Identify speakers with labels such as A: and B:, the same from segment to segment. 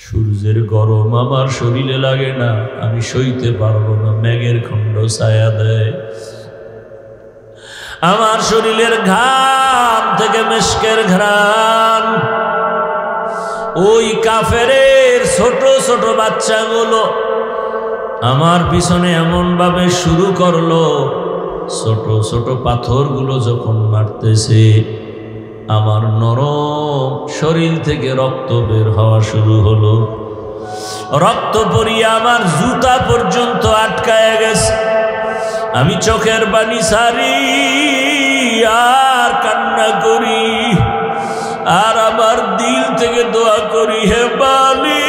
A: সূর্যের গরম আমার শরীরে লাগে না, আমি সইতে পারবো না, মেঘের খণ্ড ছায়া দেয়। আমার শরীরের ঘাম থেকে মেশকের ঘ্রাণ ওই কাফেরের ছোট ছোট বাচ্চাগুলো আমার পিছনে এমন ভাবে শুরু করলো, ছোট ছোট পাথরগুলো যখন মারতেছে আমার নরম শরীর থেকে রক্ত বের হওয়া শুরু হলো। রক্ত পড়িয়ে আমার জুতা পর্যন্ত আটকায় গেছে। আমি চোখের পানি ছাড়ি আর কান্না করি, আর আমার দিল থেকে দোয়া করি, হে মালিক,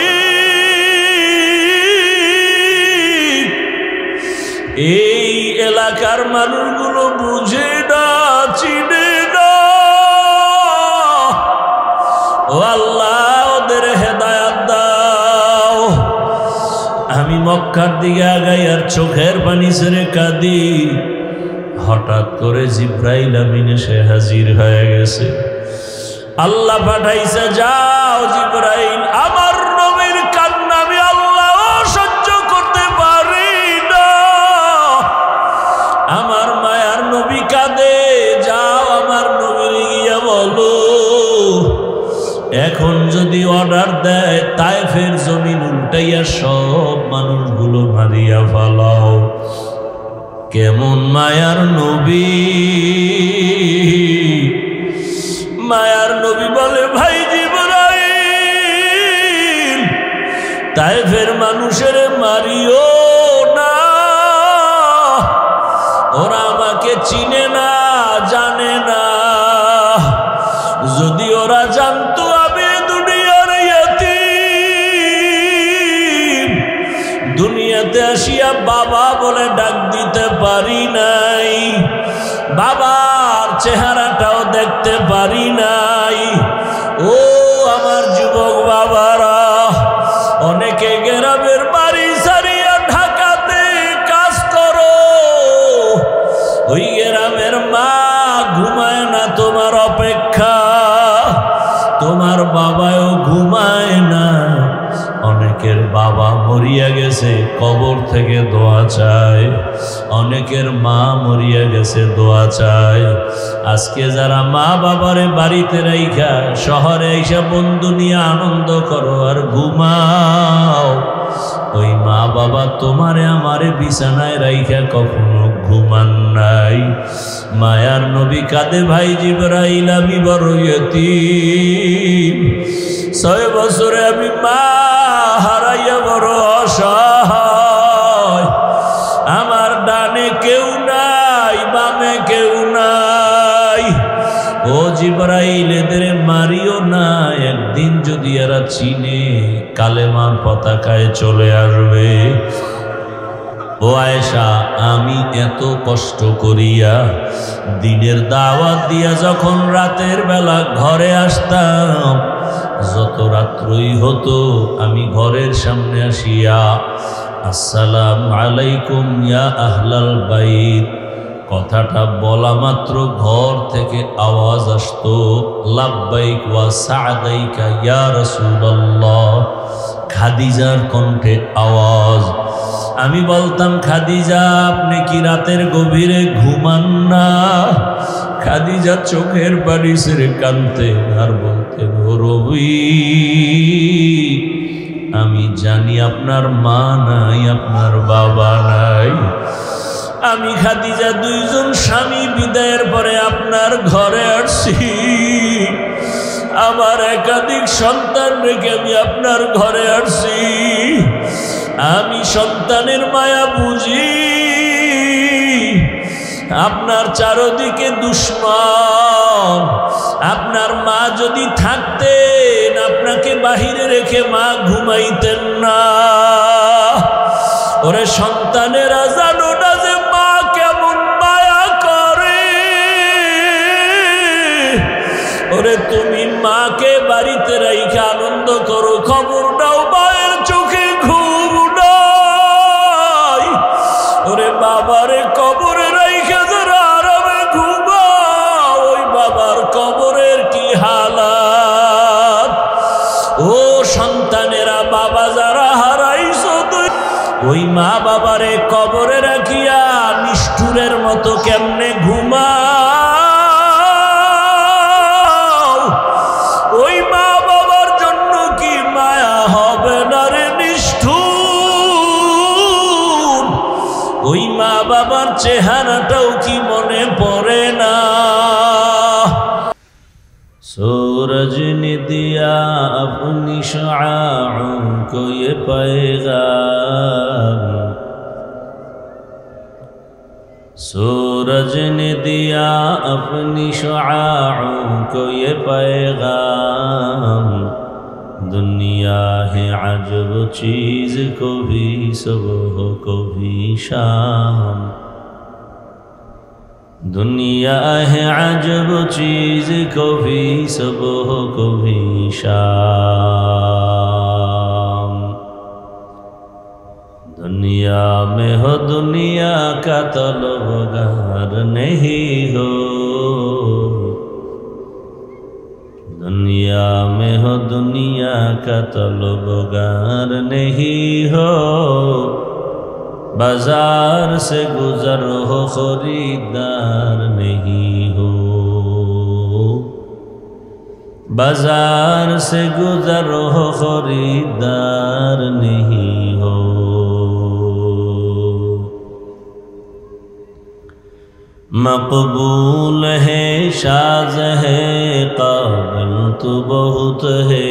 A: এই এলাকার মানুষগুলো বুঝে না, চিনে না, ও আল্লাহ ওদের হেদায়াত দাও। আমি মক্কার দিকে আগাই আর চোখের পানি ছেড়ে কাঁদি। হঠাৎ করে জিব্রাইল আমিন এসে হাজির হয়ে গেছে। আল্লাহ পাঠাইছে, যাও জিব্রাইল, আমার নবীর কান্না আমি আল্লাহ সহ্য করতে পারি না, আমার মায়ার নবী কাঁদে, যাও আমার নবীর গিয়া বলো এখন যদি অর্ডার দেয় তায়েফের জমিন উল্টাইয়া সব মানুষগুলো মারিয়া ফেলাও। কেমন মায়ার নবী! মায়ার নবী বলে, ভাই জিবরাইল, তায়েফের মানুষের মারিও না, ওরা আমাকে চিনে না, জানে না। যদি ওরা জানতো আমি দুনিয়ার ইয়তীম, দুনিয়াতে আসিয়া বাবা বলে ডাক দিতে পারি নাই, বাবার চেহারাটাও দেখতে পারি নাই। ও আমার যুবক বাবারা, অনেকে গ্রামের বাড়ি ছাড়িয়া ঢাকাতে কাজ করো, ওই গ্রামের মা ঘুমায় না তোমার অপেক্ষা, তোমার বাবাও ঘুমায় না। অনেকের বাবা মরিয়া গেছে, কবর থেকে দোয়া চায়, অনেকের মা মরিয়া গেছে, দোয়া চায়। আজকে যারা মা বাবারে বাড়িতে রাইখা শহরে এসে বন্ধু নিয়ে আনন্দ করো আর ঘুমাও, ওই মা বাবা তোমারে আমারে বিছানায় রাইখা কখনো ঘুমান নাই। মায়ার নবী কাঁদে, ভাই জিবরাইল, আমি বড় ইয়তীম, 6 বছরে আমি মা হারাইয়া বড় অসহায়, আমার ডানে কেউ নাই, বামে কেউ নাই। ও জিবরাইল, এদের মারিও না, একদিন যদি এরা চিনে কালেমার পতাকায় চলে আসবে। ও আয়েশা, আমি এত কষ্ট করিয়া দিনের দাওয়াত দিয়া যখন রাতের বেলা ঘরে আসতাম, যত রাত্রই হতো আমি ঘরের সামনে আসিয়া আসসালামু আলাইকুম ইয়া আহলাল বাইত কথাটা বলা মাত্র ঘর থেকে আওয়াজ আসতো, লাব্বাইক ওয়া সা'দাইকা ইয়া রাসূলুল্লাহ, খাদিজার কণ্ঠে আওয়াজ। আমি বলতাম, খাদিজা আপনি কি রাতের গভীরে ঘুমান না? খাদিজা চোখের পানি ছেড়ে কাঁদতেন আর বলতেন, ও রবি, আমি জানি আপনার মা নাই, আপনার বাবা নাই। আমি খাদিজা 2 জন স্বামী বিদায়ের পরে আপনার ঘরে আসছি, আমার একাধিক সন্তান রেখে আমি আপনার ঘরে আসছি। আমি সন্তানের মায়া বুঝি, আপনার চারদিকে দুশ্মন। আপনার মা যদি থাকতেন, আপনাকে বাহিরে রেখে মা ঘুমাইতেন না। ওরে সন্তানেরা, জানো না যে মা কেমন মায়া করে? ওরে তুমি মাকে বাড়িতে রেখে আনন্দ করো, খবর নাও মায়ের চোখে ঘুম নাই। ওরে বাবারে কবরে রেখে যারা আরামে ঘুমাও, ওই বাবার কবরের কি হালাত। ও সন্তান জানেরা বাবা যারা হারাইছো তুই ওই মা বাবারে কবরে রাখিয়া নিষ্ঠুরের মতো কেমনে ঘুমাও? ওই মা বাবার জন্য কি মায়া হবে না রে নিষ্ঠুর? ওই মা বাবার চেহারাটাও কি মনে পড়ে না? सूरज ने दिया अपनी शुआओं को ये पैगाम, सूरज ने दिया अपनी शुआओं को ये पैगाम, दुनिया है अजब चीज़ कभी सुबह कभी शाम, दुनिया है अजब चीज़ कभी सुबह कभी शाम, दुनिया में हो दुनिया का तलबगार नहीं हो, दुनिया में हो दुनिया का तलबगार नहीं हो, बाजार से गुजर हो खरीदार नहीं हो, बाजार से गुजर हो खरीदार नहीं हो। मकबूल है शाज़ है काबिल तो बहुत है,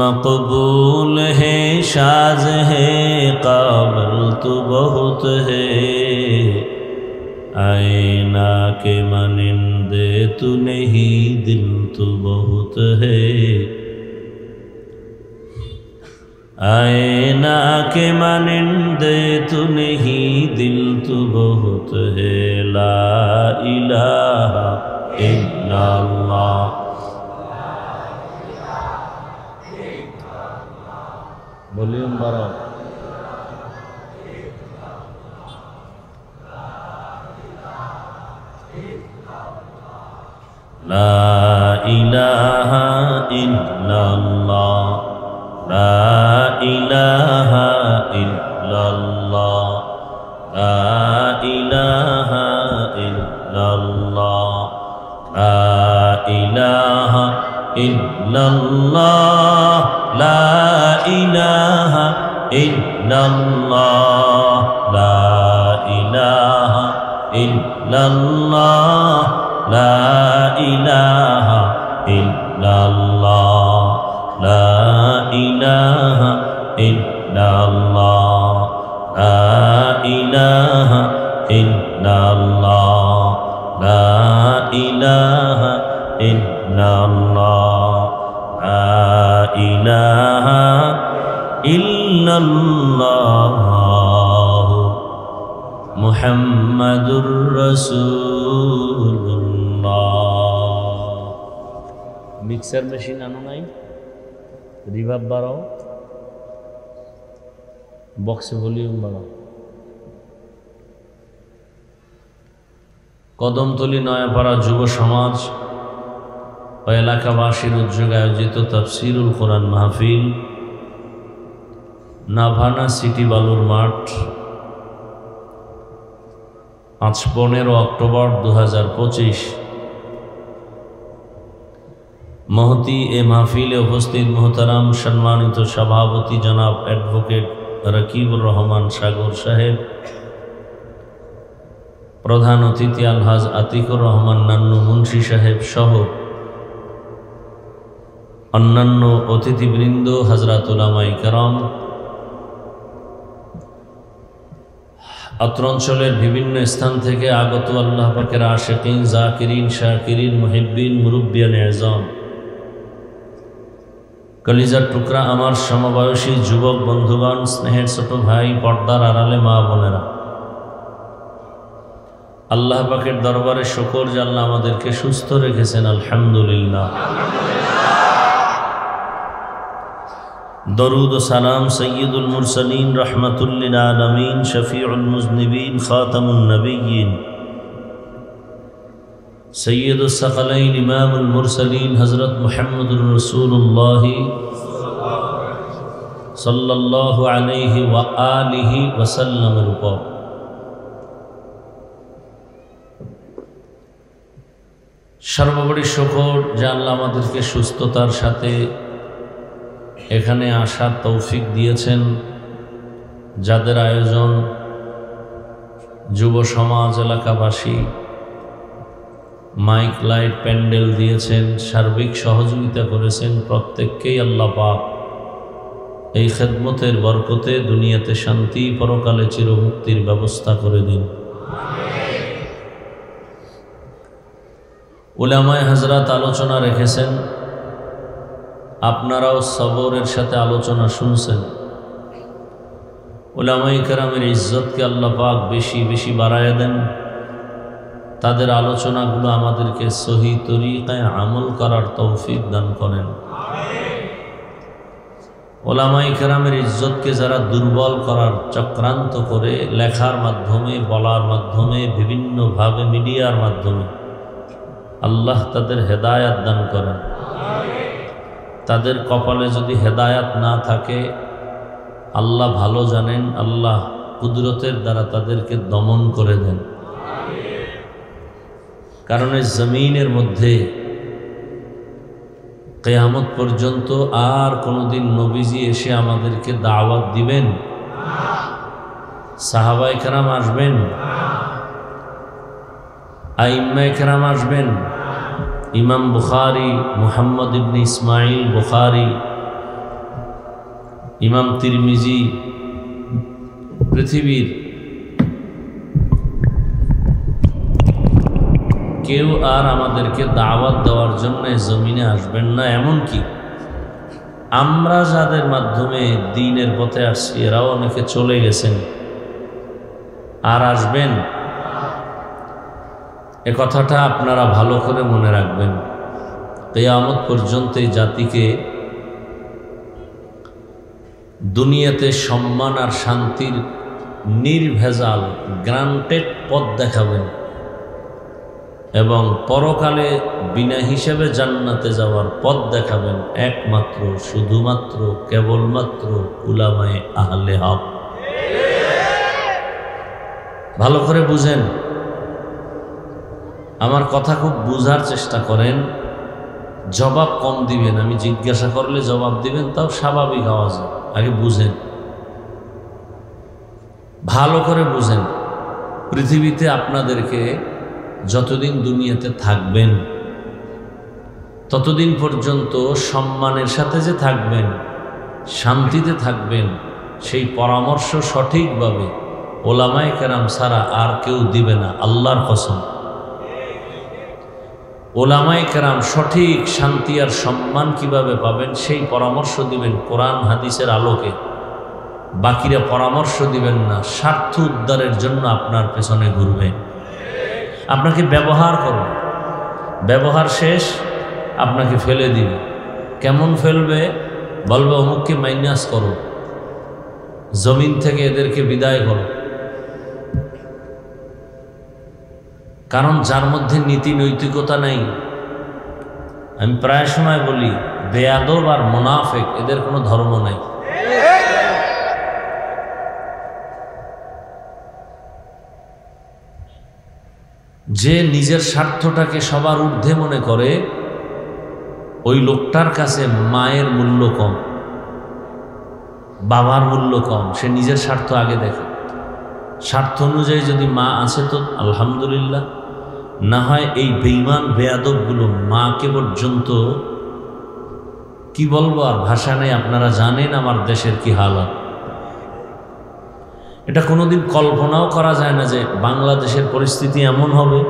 A: मकबूल है शाज़ है काबिल तो बहुत है, आईना के मानिंदे तू नहीं दिल तो बहुत है, आईना के मानिंदे तू नहीं दिल तो बहुत है। ला इलाहा इल्लल्लाह, वॉल्यूम बढ़ाओ। ला इलाहा इल्लल्लाह, ला इलाहा इल्लल्लाह, ला इलाहा इल्लल्लाह, ला इलाहा इल्लल्लाह, ला इलाहा इल्लल्लाह, ला इलाहा इल्लल्लाह, ला इलाहा इल्लल्लाह, ला इलाहा इल्लल्लाह, ला इलाहा इल्लल्लाह, ला इलाहा इल्लल्लाह, ला इलाहा इल्लल्लाह मुहम्मदुर रसूलुल्लाह। मिक्सर मेशिन आनो नाई, रिभार्ब बाड़ाओ, बक्से भलिউম বাড়াও। কদমতলী নয়াপাড়া যুব সমাজ ও এলাকাবাসীর উদ্যোগে আয়োজিত তাফসীরুল কোরআন মাহফিল নাভানা সিটি বালুর মাঠ আজ 15 অক্টোবর 2025। महती ए महफिले उपस्थित मोहतरम सम्मानित सभापति जनाब एडवोकेट रकीबुर रहमान सागर साहेब, प्रधान अतिथि अलहाज आतिकुर रहमान नान्नू मुंशी साहेब सह अन्यान्य अतिथिवृंद, हजरत उलामाए केराम, अत्र अंचलेर विभिन्न स्थान थेके आगत आल्लाह पाकेर आशिकीन, जाकिरीन, शाकिरीन, मुहिब्बीन, मुरब्बियान एजाम, कलिजार टुकरा आमार समबयसी युवक बंधुगण, स्नेहेर छोट भाई, पर्दार आड़ाले मा बोनेरा, आल्लाह पाकेर दरबारे शुक्र जे आल्लाह आमादेरके सुस्थ रेखेछेन, आलहामदुलिल्लाह। दरूद व सलाम सय्यदुल मुरसलीन रहमतुल लिल आलमीन शफीउल मुज़निबीन खातमुन नबिय्यीन সৈয়দুস সাকালাইন ইমামুল মুরসালিন হযরত মুহাম্মদুর রাসূলুল্লাহ সাল্লাল্লাহু আলাইহি ওয়া আলিহি ওয়াসাল্লামের উপর সর্বোপরি শুকর যে আল্লাহ আমাদেরকে সুস্থতার সাথে এখানে আসার তৌফিক দিয়েছেন। যাদের আয়োজন যুব সমাজ, এলাকাবাসী মাইক লাইট প্যান্ডেল দিয়েছেন, সার্বিক সহযোগিতা করেছেন, প্রত্যেককেই আল্লাহ পাক এই খেদমতের বরকতে দুনিয়াতে শান্তি, পরকালে চিরমুক্তির ব্যবস্থা করে দিন। উলামায়ে হযরত আলোচনা রেখেছেন, আপনারাও সবরের সাথে আলোচনা শুনছেন। উলামায়ে কেরামের ইজ্জতকে আল্লাহ পাক বেশি বেশি বাড়ায় দেন। তাদের আলোচনাগুলো আমাদেরকে সহি তরিকায় আমল করার তৌফিক দান করেন। উলামায়ে কেরামের ইজ্জতকে যারা দুর্বল করার চক্রান্ত করে লেখার মাধ্যমে, বলার মাধ্যমে, বিভিন্নভাবে মিডিয়ার মাধ্যমে, আল্লাহ তাদের হেদায়াত দান করেন। তাদের কপালে যদি হেদায়াত না থাকে, আল্লাহ ভালো জানেন, আল্লাহ কুদরতের দ্বারা তাদেরকে দমন করে দেন। কারণ এই জমিনের মধ্যে কিয়ামত পর্যন্ত আর কোনোদিন নবীজি এসে আমাদেরকে দাওয়াত দিবেন? সাহাবায়ে কেরাম আসবেন? আইম্মায়ে কেরাম আসবেন? ইমাম বুখারী, মুহাম্মদ ইবনে ইসমাইল বুখারী, ইমাম তিরমিজি, পৃথিবীর কেউ আর আমাদেরকে দাওয়াত দেওয়ার জন্য জমিনে আসবেন না। এমনকি আমরা যাদের মাধ্যমে দ্বীনের পথে আসছি, এরাও অনেকে চলে গেছেন, আর আসবেন? এ কথাটা আপনারা ভালো করে মনে রাখবেন। কিয়ামত পর্যন্ত এই জাতিকে দুনিয়াতে সম্মান আর শান্তির নির্ভেজাল গ্রান্টেড পথ দেখাবেন, এবং পরকালে বিনা হিসেবে জান্নাতে যাওয়ার পথ দেখাবেন একমাত্র, শুধুমাত্র, কেবলমাত্র উলামায়ে আহলে হক। ভালো করে বুঝেন, আমার কথা খুব বুঝার চেষ্টা করেন। জবাব কম দিবেন, আমি জিজ্ঞাসা করলে জবাব দিবেন, তাও স্বাভাবিক আওয়াজে। আগে বুঝেন, ভালো করে বুঝেন। পৃথিবীতে আপনাদেরকে যতদিন দুনিয়াতে থাকবেন, ততদিন পর্যন্ত সম্মানের সাথে যে থাকবেন, শান্তিতে থাকবেন, সেই পরামর্শ সঠিকভাবে ওলামায়ে কেরাম ছাড়া আর কেউ দিবে না, আল্লাহর কসম। ওলামায়ে কেরাম সঠিক শান্তি আর সম্মান কিভাবে পাবেন সেই পরামর্শ দিবেন কোরআন হাদিসের আলোকে। বাকিরা পরামর্শ দিবেন না, স্বার্থ উদ্ধারের জন্য আপনার পেছনে ঘুরবে, আপনাকে ব্যবহার করবে, ব্যবহার শেষ আপনাকে ফেলে দিবে। কেমন ফেলবে? বলবে অমুককে মাইনাস করো, জমিন থেকে এদেরকে বিদায় করো। কারণ যার মধ্যে নীতি নৈতিকতা নাই, আমি প্রায় সময় বলি, বেয়াদব আর মুনাফিক, এদের কোনো ধর্ম নাই। যে নিজের স্বার্থটাকে সবার ঊর্ধ্বে মনে করে, ওই লোকটার কাছে মায়ের মূল্য কম, বাবার মূল্য কম। সে নিজের স্বার্থ আগে দেখে। স্বার্থ অনুযায়ী যদি মা আছে তো আলহামদুলিল্লাহ, না হয় এই বেঈমান বেয়াদবগুলো মাকে পর্যন্ত কি বলবো, আর ভাষা নেই। আপনারা জানেন আমার দেশের কি হালাত। এটা কোনোদিন কল্পনাও করা যায় না যে বাংলাদেশের পরিস্থিতি এমন হবে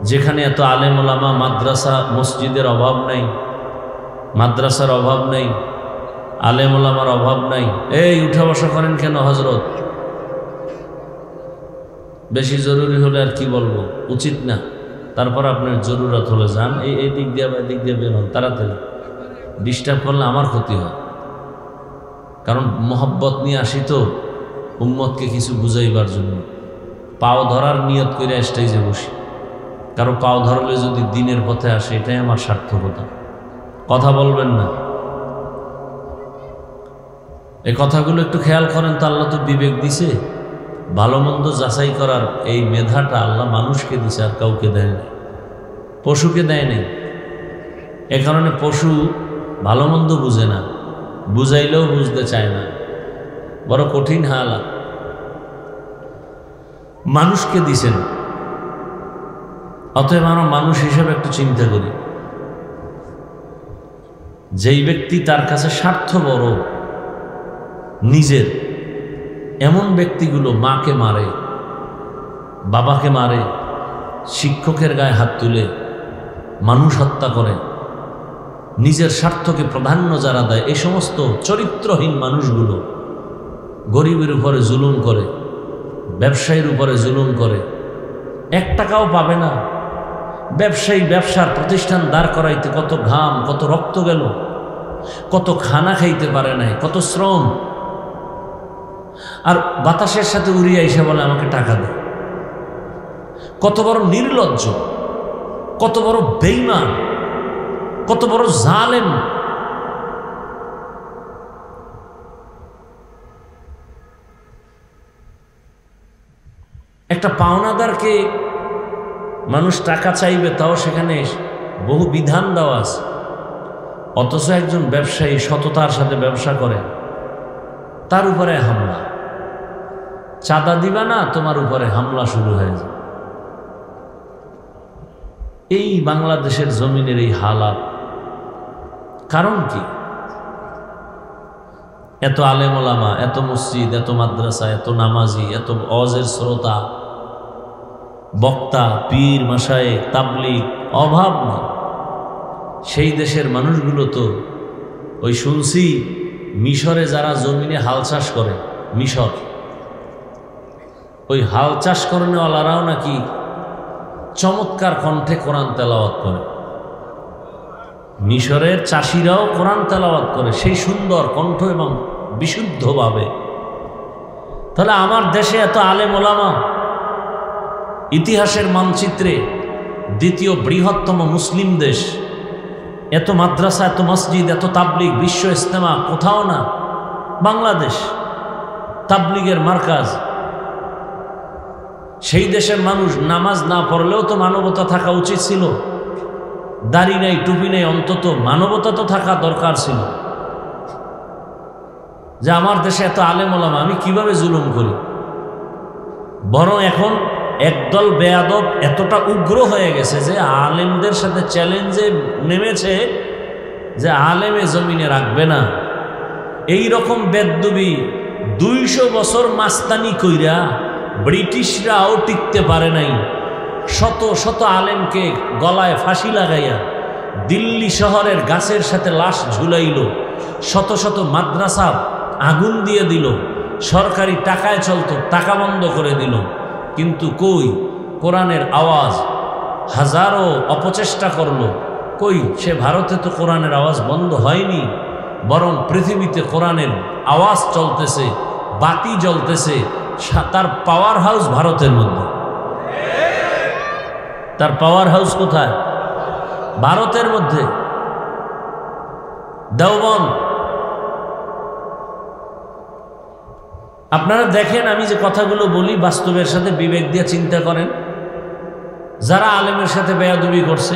A: যেখানে এত আলেম ওলামা, মাদ্রাসা, মসজিদের অভাব নাই, মাদ্রাসার অভাব নেই, আলেম ওলামার অভাব নাই। এই উঠা বসা করেন কেন হজরত? বেশি জরুরি হলে আর কি বলবো, উচিত না। তারপর আপনার জরুরত হলে যান, এই দিক দিয়ে বা দিক দিয়ে বের হন তাড়াতাড়ি। ডিস্টার্ব করলে আমার ক্ষতি হয়, কারণ মোহব্বত নিয়ে আসি তো উম্মতকে কিছু বুঝাইবার জন্য। পাও ধরার নিয়ত করে স্টেজে বসি, কারো পাও ধরলে যদি দিনের পথে আসে, এটাই আমার সার্থকতা। কথা বলবেন না, এই কথাগুলো একটু খেয়াল করেন তো। আল্লাহ তো বিবেক দিছে, ভালো মন্দ যাচাই করার এই মেধাটা আল্লাহ মানুষকে দিছে, আর কাউকে দেয়নি, পশুকে দেয়নি। এ কারণে পশু ভালো মন্দ বুঝে না, বুঝাইলেও বুঝতে চায় না, বড় কঠিন হালাত। মানুষকে দিছেন, অতএব আমরা মানুষ হিসেবে একটু চিন্তা করি। যেই ব্যক্তি তার কাছে স্বার্থ বড় নিজের, এমন ব্যক্তিগুলো মাকে মারে, বাবাকে মারে, শিক্ষকের গায়ে হাত তুলে, মানুষ হত্যা করে, নিজের স্বার্থকে প্রাধান্য যারা দেয়, এই সমস্ত চরিত্রহীন মানুষগুলো গরিবের উপরে জুলুম করে, ব্যবসায়ীর উপরে জুলুম করে, 1 টাকাও পাবে না। ব্যবসায়ী ব্যবসার প্রতিষ্ঠান দাঁড় করাইতে কত ঘাম, কত রক্ত গেল, কত খানা খাইতে পারে নাই, কত শ্রম, আর বাতাসের সাথে উড়িয়ে এসে বলে আমাকে টাকা দে। কত বড় নির্লজ্জ, কত বড় বেঈমান, কত বড় জালেম। একটা পাওনাদারকে মানুষ টাকা চাইবে, তাও সেখানে বহু বিধান দেওয়া আছে। অথচ একজন ব্যবসায়ী সততার সাথে ব্যবসা করে, তার উপরে হামলা। চাঁদা দিবা না, তোমার উপরে হামলা শুরু হয়ে যায়। এই বাংলাদেশের জমিনের এই হালাত, কারণ কি? এত আলেম ওলামা, এত মসজিদ, এত মাদ্রাসা, এত নামাজি, এত ওয়াজের শ্রোতা, বক্তা, পীর, মাশায়েখ, তাবলীগ, অভাব নেই। সেই দেশের মানুষগুলো তো ওই শুনছি মিশরে যারা জমিনে হাল চাষ করে, মিশর, ওই হাল চাষ করেনওয়ালারাও নাকি চমৎকার কণ্ঠে কোরআন তেলাওয়াত করে। মিশরের চাষিরাও কোরআন তেলাওয়াত করে সেই সুন্দর কণ্ঠ এবং বিশুদ্ধভাবে। তাহলে আমার দেশে এত আলেম ওলামা, ইতিহাসের মানচিত্রে 2য় বৃহত্তম মুসলিম দেশ, এত মাদ্রাসা, এত মসজিদ, এত তাবলীগ, বিশ্ব ইজতেমা, কোথাও না। বাংলাদেশ তাবলীগের মার্কাজ। সেই দেশের মানুষ নামাজ না পড়লেও তো মানবতা থাকা উচিত ছিল। দাড়ি নাই, টুপি নেই, অন্তত মানবতা তো থাকা দরকার ছিল। যে আমার দেশে এত আলেম ওলামা, আমি কিভাবে জুলুম করি? বরং এখন একদল বেয়াদব এতটা উগ্র হয়ে গেছে যে আলেমদের সাথে চ্যালেঞ্জে নেমেছে যে আলেমে জমিনে রাখবে না। এই রকম বেদ্যুবি 200 বছর মাস্তানি কইরা ব্রিটিশরাও টিকতে পারে নাই। শত শত আলেমকে গলায় ফাঁসি লাগাইয়া দিল্লি শহরের গাছের সাথে লাশ ঝুলাইল, শত শত মাদ্রাসা আগুন দিয়ে দিল, সরকারি টাকায় চলতো, টাকা বন্ধ করে দিল। কিন্তু কই কোরআনের আওয়াজ? হাজারো অপচেষ্টা করলো, কই সে ভারতে তো কোরআনের আওয়াজ বন্ধ হয়নি, বরং পৃথিবীতে কোরআনের আওয়াজ চলতেছে, বাতি জ্বলতেছে। তার পাওয়ার হাউস ভারতের মধ্যে। তার পাওয়ার হাউস কোথায়? ভারতের মধ্যে, দেওবন্দ। আপনারা দেখেন, আমি যে কথাগুলো বলি বাস্তবের সাথে বিবেক দিয়ে চিন্তা করেন। যারা আলেমের সাথে বেয়াদবি করছে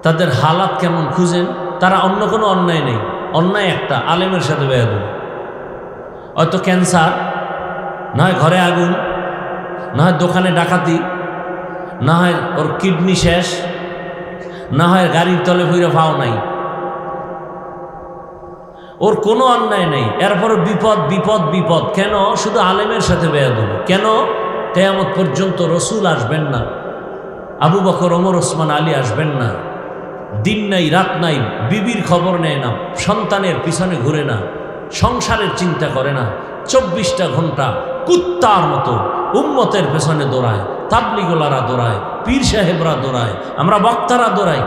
A: তাদের হালাত কেমন খুঁজেন। তারা অন্য কোনো অন্যায় নেই, অন্যায় একটা, আলেমের সাথে বেয়াদবি। হয়তো ক্যান্সার, না হয় ঘরে আগুন, না হয় দোকানে ডাকাতি, না হয় ওর কিডনি শেষ, না হয় গাড়ির তলে ভুইরা পাও নাই। ওর কোনো অন্যায় নেই, এরপর বিপদ বিপদ বিপদ। কেন? শুধু আলেমের সাথে বেয়াদবি। কেন? কিয়ামত পর্যন্ত রসুল আসবেন না, আবু বকর, ওমর, ওসমান, আলী আসবেন না। দিন নাই রাত নাই, বিবির খবর নেয় না, সন্তানের পিছনে ঘুরে না, সংসারের চিন্তা করে না। 24টা ঘন্টা কুত্তার মতো উম্মতের পেছনে দৌড়ায়, তাবলিগোলারা দৌড়ায়, পীর সাহেবরা দৌড়ায়, আমরা বক্তারা দৌড়াই।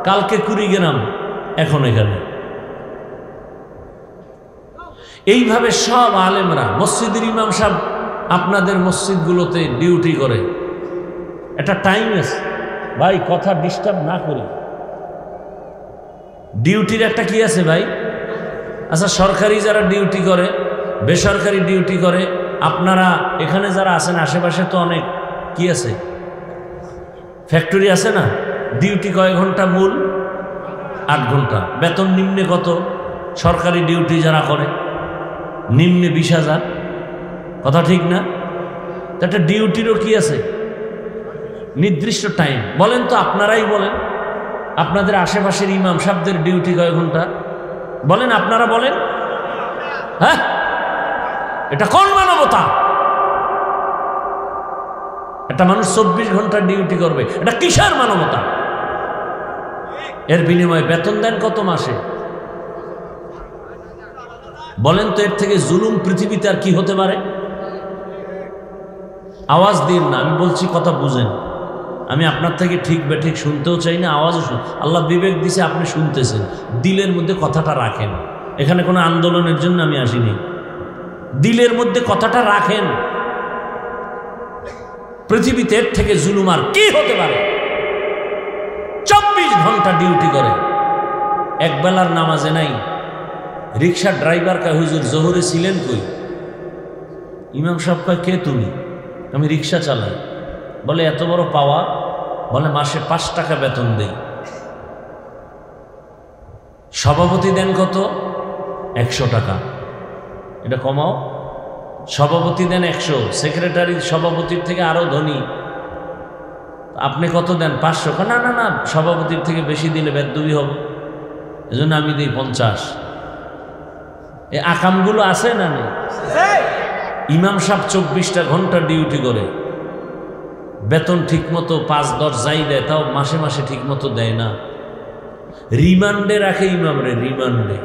A: কালকে কুড়িগ্রাম, এখন এখানে। এইভাবে সব আলেমরা, মসজিদের ইমাম সাহেব আপনাদের মসজিদগুলোতে ডিউটি করে, একটা টাইম আছে ভাই, কথা ডিস্টার্ব না করি। ডিউটির একটা কি আছে ভাই? আচ্ছা, সরকারি যারা ডিউটি করে, বেসরকারি ডিউটি করে, আপনারা এখানে যারা আছেন আশেপাশে তো অনেক কি আছে, ফ্যাক্টরি আছে না? ডিউটি কয় ঘন্টা? মূল 8 ঘন্টা। বেতন নিম্নে কত? সরকারি ডিউটি যারা করে নিম্নে 20,000। কথা ঠিক না? তো একটা ডিউটিরও কি আছে, নির্দিষ্ট টাইম। বলেন তো, আপনারাই বলেন, আপনাদের আশেপাশের ইমাম সাহেবদের ডিউটি কয় ঘন্টা? বলেন, আপনারা বলেন। হ্যাঁ, এটা কোন মানবতা? একটা মানুষ 24 ঘন্টা ডিউটি করবে, এটা কিসের মানবতা? এর বিনিময়ে বেতন দেন কত মাসে? বলেন তো, এর থেকে জুলুম পৃথিবীতে আর কি হতে পারে? আওয়াজ দিন না, আমি বলছি, কথা বুঝেন। আমি আপনার থেকে ঠিক বেঠিক শুনতেও চাই না, আওয়াজও শুন। আল্লাহ বিবেক দিছে, আপনি শুনতেছেন, দিলের মধ্যে কথাটা রাখেন। এখানে কোনো আন্দোলনের জন্য আমি আসিনি, দিলের মধ্যে কথাটা রাখেন। পৃথিবীতে এর থেকে জুলুম আর কি হতে পারে? 24 ঘন্টা ডিউটি করে, একবেলার নামাজে নাই। রিক্সার ড্রাইভার কয়, হুজুর জোহরে ছিলেন কই? ইমাম সাহেব কয়, কে তুমি? আমি রিক্সা চালাই। বলে, এত বড় পাওয়া? বলে, মাসে 5 টাকা বেতন দেই। সভাপতি দেন কত? 100 টাকা। এটা কমাও। সভাপতি দেন 100, সেক্রেটারি সভাপতির থেকে আরো ধনী। আপনি কত দেন? 500। না না না, সভাপতির থেকে বেশি দিলে বেদবি হবে, এজন্য আমি দিই 50। এই আকামগুলো আছে না নেই? ইমাম সাহেব 24টা ঘন্টা ডিউটি করে, বেতন ঠিক মতো 5-10 যাই দেয়, তাও মাসে মাসে ঠিক মতো দেয় না। রিমান্ডে রাখে ইমামরে, রিমান্ডে।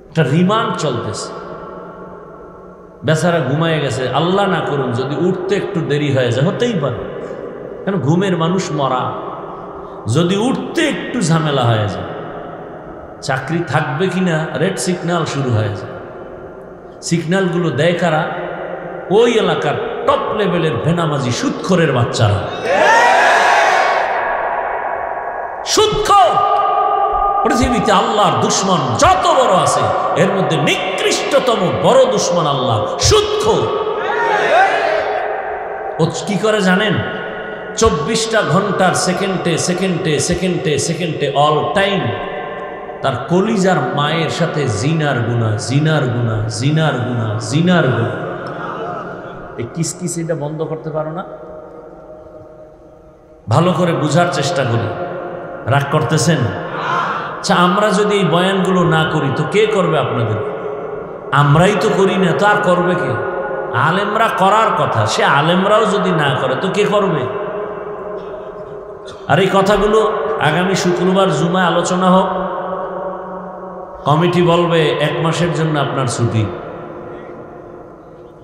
A: একটা রিমান্ড চলতেছে, বেচারা ঘুমায় গেছে। আল্লাহ না করুন যদি উঠতে একটু দেরি হয়ে যায়, হতেই পারে, কেন ঘুমের মানুষ মরা। যদি উঠতে একটু ঝামেলা হয়ে যায়, চাকরি থাকবে কিনা রেড সিগন্যাল শুরু হয়ে যায়। সিগন্যালগুলো দেয় কারা? ওই এলাকার টপ লেভেলের বেনামাজি সুদখোরের বাচ্চারা। সুদখোর পৃথিবীতে আল্লাহর দুশ্মন যত বড় আছে, এর মধ্যে নিকৃষ্টতম বড় দুশ্মন আল্লাহ, সুদখোর। ও কি করে জানেন? 24টা ঘন্টার সেকেন্ডে সেকেন্ডে সেকেন্ডে সেকেন্ডে অল টাইম তার কলিজার মায়ের সাথে জিনার গুনাহ, জিনার গুনাহ, জিনার গুনাহ, জিনার গুনাহ। এই কিস এটা বন্ধ করতে পারো না? ভালো করে বুঝার চেষ্টা করি। রাগ করতেছেন? আচ্ছা, আমরা যদি এই বয়ানগুলো না করি তো কে করবে আপনাদের? আমরাই তো করি না, তো আর করবে কে? আলেমরা করার কথা, সে আলেমরাও যদি না করে তো কে করবে? আর এই কথাগুলো আগামী শুক্রবার জুমায় আলোচনা হোক। কমিটি বলবে 1 মাসের জন্য আপনার ছুটি।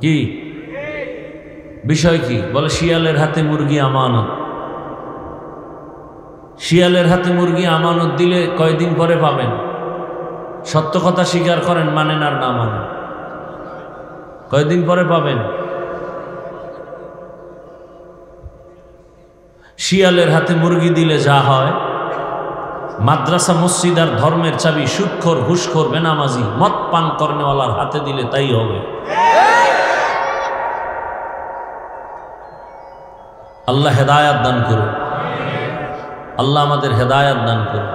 A: কি বিষয়? কি বলে? শিয়ালের হাতে মুরগি আমানত। শিয়ালের হাতে মুরগি আমানত দিলে কয়দিন পরে পাবেন? সত্য কথা স্বীকার করেন, মানেন আর না মানেন, কয়দিন পরে পাবেন? শিয়ালের হাতে মুরগি দিলে যা হয়, মাদ্রাসা মসজিদ আর ধর্মের চাবি সুদখোর, ঘুষখোর, বেনামাজি, মদ পান করনেওয়ালার হাতে দিলে তাই হবে। আল্লাহ হেদায়াত দান করুন, আল্লাহ আমাদের হেদায়াত দান করুন।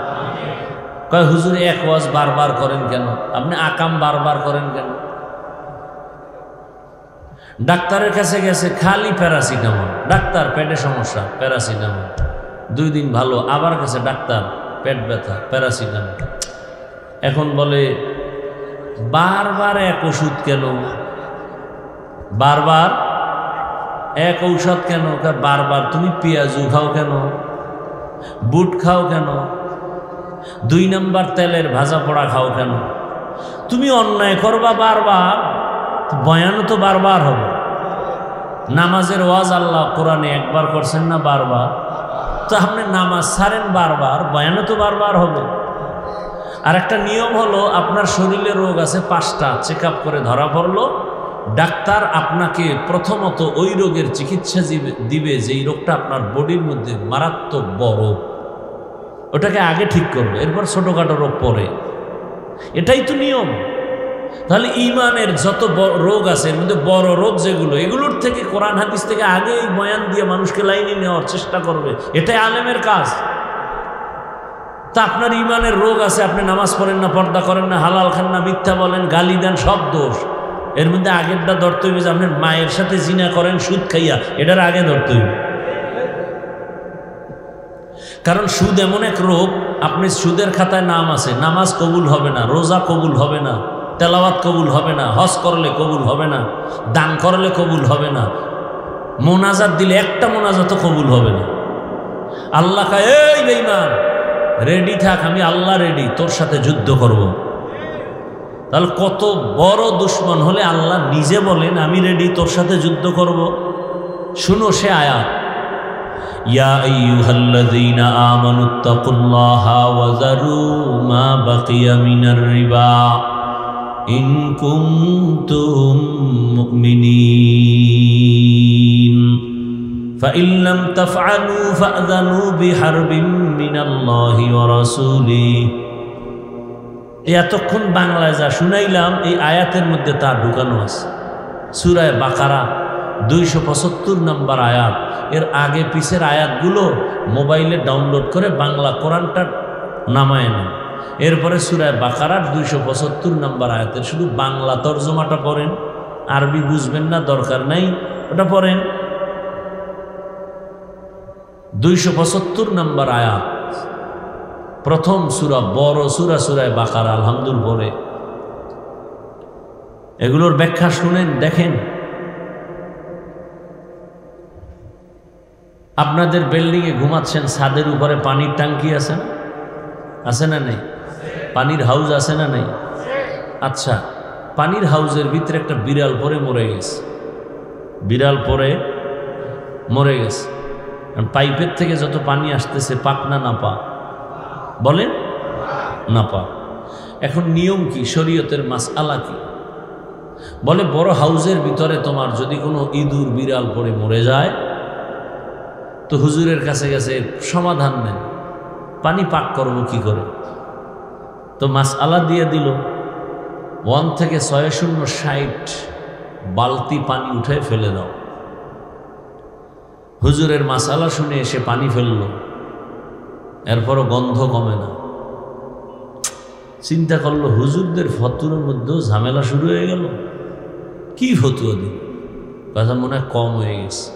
A: কয় হুজুর এক ওয়াজ বারবার করেন কেন? আপনি আকাম বারবার করেন কেন? ডাক্তারের কাছে গেছে, খালি প্যারাসিটামল। ডাক্তার পেটে সমস্যা, প্যারাসিটামল। 2 দিন ভালো, আবার গেছে ডাক্তার, পেট ব্যথা, প্যারাসিটামল। এখন বলে বারবার এক ওষুধ কেন? বারবার এক ঔষধ কেন? বারবার তুমি পেঁয়াজু খাও কেন? বুট খাও কেন? 2 নম্বর তেলের ভাজা পোড়া খাও কেন? তুমি অন্যায় করবা বারবার, বয়ানও তো বারবার হবে। নামাজের ওয়াজ আল্লাহ কোরআনে একবার করছেন না বারবার? তো আপনি নামাজ ছাড়েন বারবার, বয়ানও তো বারবার হবে। আর একটা নিয়ম হলো, আপনার শরীরে রোগ আছে 5টা, চেক আপ করে ধরা পড়লো, ডাক্তার আপনাকে প্রথমত ওই রোগের চিকিৎসা দিবে যেই রোগটা আপনার বডির মধ্যে মারাত্মক বড়, ওটাকে আগে ঠিক করবে, এরপর ছোটোখাটো রোগ পরে। এটাই তো নিয়ম। তাহলে ইমানের যত রোগ আছে এর মধ্যে বড় রোগ যেগুলো, এগুলোর থেকে কোরআন হাদিস থেকে আগে এই বয়ান দিয়ে মানুষকে লাইনে নেওয়ার চেষ্টা করবে, এটাই আলেমের কাজ। তা আপনার ইমানের রোগ আছে, আপনি নামাজ পড়েন না, পর্দা করেন না, হালাল খান না, মিথ্যা বলেন, গালি দেন, সব দোষ। এর মধ্যে আগেরটা ধরতে হইবে যে আপনার মায়ের সাথে জিনা করেন সুদ খাইয়া, এটার আগে ধরতে হইবে। কারণ সুদ এমন এক রোগ, আপনি সুদের খাতায় নাম আছে, নামাজ কবুল হবে না, রোজা কবুল হবে না, তেলাওয়াত কবুল হবে না, হজ করলে কবুল হবে না, দান করলে কবুল হবে না, মোনাজাত দিলে একটা মোনাজাতও কবুল হবে না। আল্লাহ কয়, এই বেঈমান রেডি থাক, আমি আল্লাহ রেডি, তোর সাথে যুদ্ধ করব। তাহলে কত বড় দুশ্মন হলে আল্লাহ নিজে বলেন আমি রেডি, তোর সাথে যুদ্ধ করব। শুনো সে আয়াত, ইয়া আইয়ুহাল্লাযীনা আমানুত্তাকুল্লাহা ওয়া যারু মা বাকিয়া মিনার রিবা ইন কুনতুম মুমিনিন ফাইন লাম তাফআলু ফাআযানু বিহারবিন মিনাল্লাহি ওয়া রাসূলিহি। এতক্ষণ বাংলায় যা শুনাইলাম এই আয়াতের মধ্যে তা ঢুকানো আছে। সূরা বাকারা 275 নম্বর আয়াত। এর আগে পিছের আয়াতগুলো মোবাইলে ডাউনলোড করে বাংলা কোরআনটা নামায় নেন, এরপরে সূরা বাকারার 275 নম্বর আয়াতের শুধু বাংলা তর্জমাটা পড়েন, আরবি বুঝবেন না, দরকার নাই, ওটা পড়েন। 275 নম্বর আয়াত, প্রথম সূরা, বড় সূরা, সূরা বাকারা। আলহামদুলিল্লাহ পড়ে এগুলোর ব্যাখ্যা শুনেন, দেখেন। আপনাদের বিল্ডিংয়ে ঘুমাচ্ছেন, ছাদের উপরে পানির ট্যাঙ্কি আছে না, আছে না নেই? পানির হাউস আছে না নেই? আচ্ছা, পানির হাউসের ভিতরে একটা বিড়াল পরে মরে গেছে, বিড়াল পরে মরে গেছে। পাইপের থেকে যত পানি আসতেছে পাক না না পা? বলেন না পা। এখন নিয়ম কি, শরীয়তের মাসআলা কি? বলে বড় হাউসের ভিতরে তোমার যদি কোনো ইঁদুর বিড়াল পড়ে মরে যায় তো হুজুরের কাছে গেছে সমাধান নেন, পানি পাক করব কি করে? তো মাসআলা দিয়ে দিল, 1 থেকে 60 বালতি পানি উঠে ফেলে দাও। হুজুরের মাসআলা শুনে এসে পানি ফেললো, এরপরও গন্ধ কমে না। চিন্তা করলো হুজুরদের ফতুয়ার মধ্যেও ঝামেলা শুরু হয়ে গেল, কি ফতুয়া দিল, কথা মনে হয় কম হয়ে গেছে।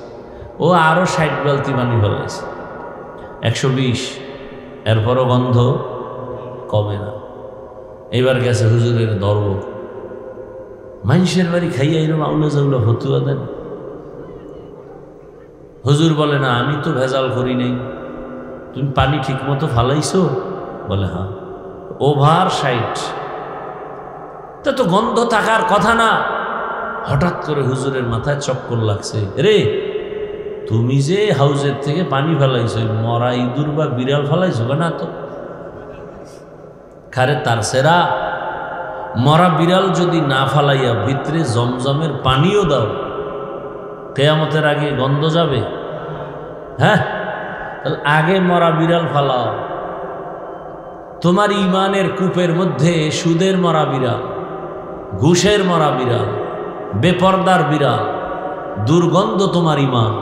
A: ও আরও 60 বালতি পানি ফেলেছে, 120, এরপরও গন্ধ কমে না। এবার গেছে হুজুরের দরব, মানুষের বাড়ি খাইয়া এরকম আউলা জাউলা ফতুয়া দেন। হুজুর বলে না, আমি তো ভেজাল করি নাই, তুমি পানি ঠিক মতো ফালাইছো? বলে হ্যাঁ। ওভার 60, তা তো গন্ধ থাকার কথা না। হঠাৎ করে হুজুরের মাথায় চক্কর লাগছে, রে তুমি যে হাউজের থেকে পানি ফেলাইছো, মরা ইঁদুর বা বিড়াল ফেলাইছো না তো? খারে তার সেরা মরা বিড়াল যদি না ফালাইয়া ভিতরে জমজমের পানিও দাও, কিয়ামতের আগে গন্ধ যাবে? হ্যাঁ, তাহলে আগে মরা বিড়াল ফালাও। তোমার ইমানের কূপের মধ্যে সুদের মরা বিড়াল, ঘুষের মরা বিড়াল, বেপরদার বিড়াল, দুর্গন্ধ তোমার ইমান,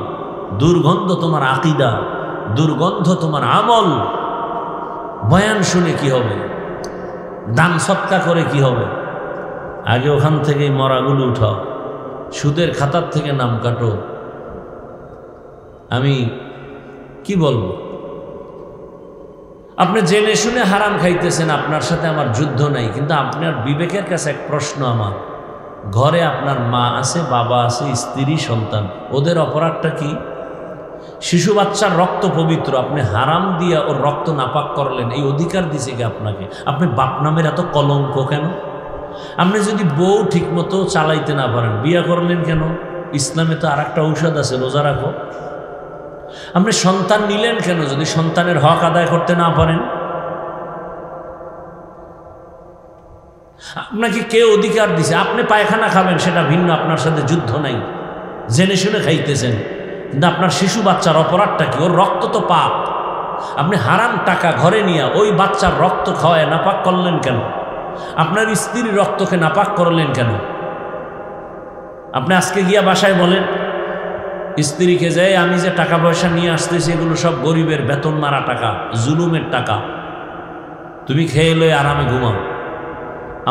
A: দুর্গন্ধ তোমার আকীদা, দুর্গন্ধ তোমার আমল। বয়ান শুনে কি হবে, দান সৎকা করে কি হবে? আগে ওখান থেকেই মরাগুলো উঠাও, সুদের খাতার থেকে নাম কাটো। আমি কি বলবো, আপনি জেনে শুনে হারাম খাইতেছেন, আপনার সাথে আমার যুদ্ধ নাই, কিন্তু আপনার বিবেকের কাছে এক প্রশ্ন আমার, ঘরে আপনার মা আছে, বাবা আছে, স্ত্রী, সন্তান, ওদের অপরাধটা কি? শিশু বাচ্চার রক্ত পবিত্র, আপনি হারাম দিয়া ওর রক্ত নাপাক করলেন, এই অধিকার দিছে কি আপনাকে? আপনি বাপ নামের এত কলঙ্ক কেন? আপনি যদি বউ ঠিক মতো চালাইতে না পারেন, বিয়া করলেন কেন? ইসলামে তো আর একটা ঔষধ আছে, রোজা রাখো। আপনি সন্তান নিলেন কেন যদি সন্তানের হক আদায় করতে না পারেন? আপনাকে কে অধিকার দিছে? আপনি পায়খানা খাবেন সেটা ভিন্ন, আপনার সাথে যুদ্ধ নাই, জেনে শুনে খাইতেছেন, কিন্তু আপনার শিশু বাচ্চার অপরাধটা কি? ওর রক্ত তো পাপ। আপনি হারাম টাকা ঘরে নিয়ে ওই বাচ্চার রক্ত খাওয়ায় নাপাক করলেন কেন? আপনার স্ত্রীর রক্তকে নাপাক করলেন কেন? আপনি আজকে গিয়া বাসায় বলেন স্ত্রীকে যে আমি যে টাকা পয়সা নিয়ে আসতেছি এগুলো সব গরিবের বেতন মারা টাকা, জুলুমের টাকা, তুমি খেয়ে লয়ে আরামে ঘুমাও।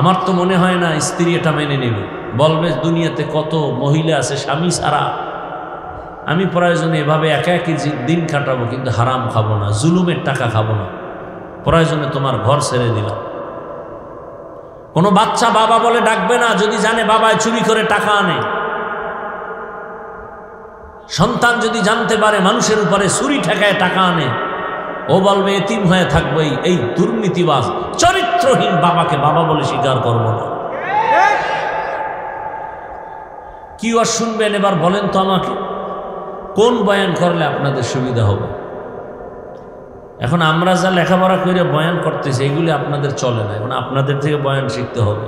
A: আমার তো মনে হয় না স্ত্রী এটা মেনে নেবে। বলবে দুনিয়াতে কত মহিলা আছে স্বামী ছাড়া, আমি প্রয়োজনে এভাবে একা একই দিন কাটাবো, কিন্তু হারাম খাবো না, জুলুমের টাকা খাবো না, প্রয়োজনে তোমার ঘর ছেড়ে দিলাম। কোনো বাচ্চা বাবা বলে ডাকবে না যদি জানে বাবায় চুরি করে টাকা আনে। সন্তান যদি জানতে পারে মানুষের উপরে চুরি ঠেকায় টাকা আনে, ও বলবে এতিম হয়ে থাকবে। এই দুর্নীতিবাজ চরিত্রহীন বাবাকে বাবা বলে স্বীকার করবো না। কি আর শুনবেন এবার বলেন তো আমাকে, কোন বয়ান করলে আপনাদের সুবিধা হবে? এখন আমরা যা লেখাপড়া করে বয়ান করতেছি এগুলি আপনাদের চলে না, এখন আপনাদের থেকে বয়ান শিখতে হবে।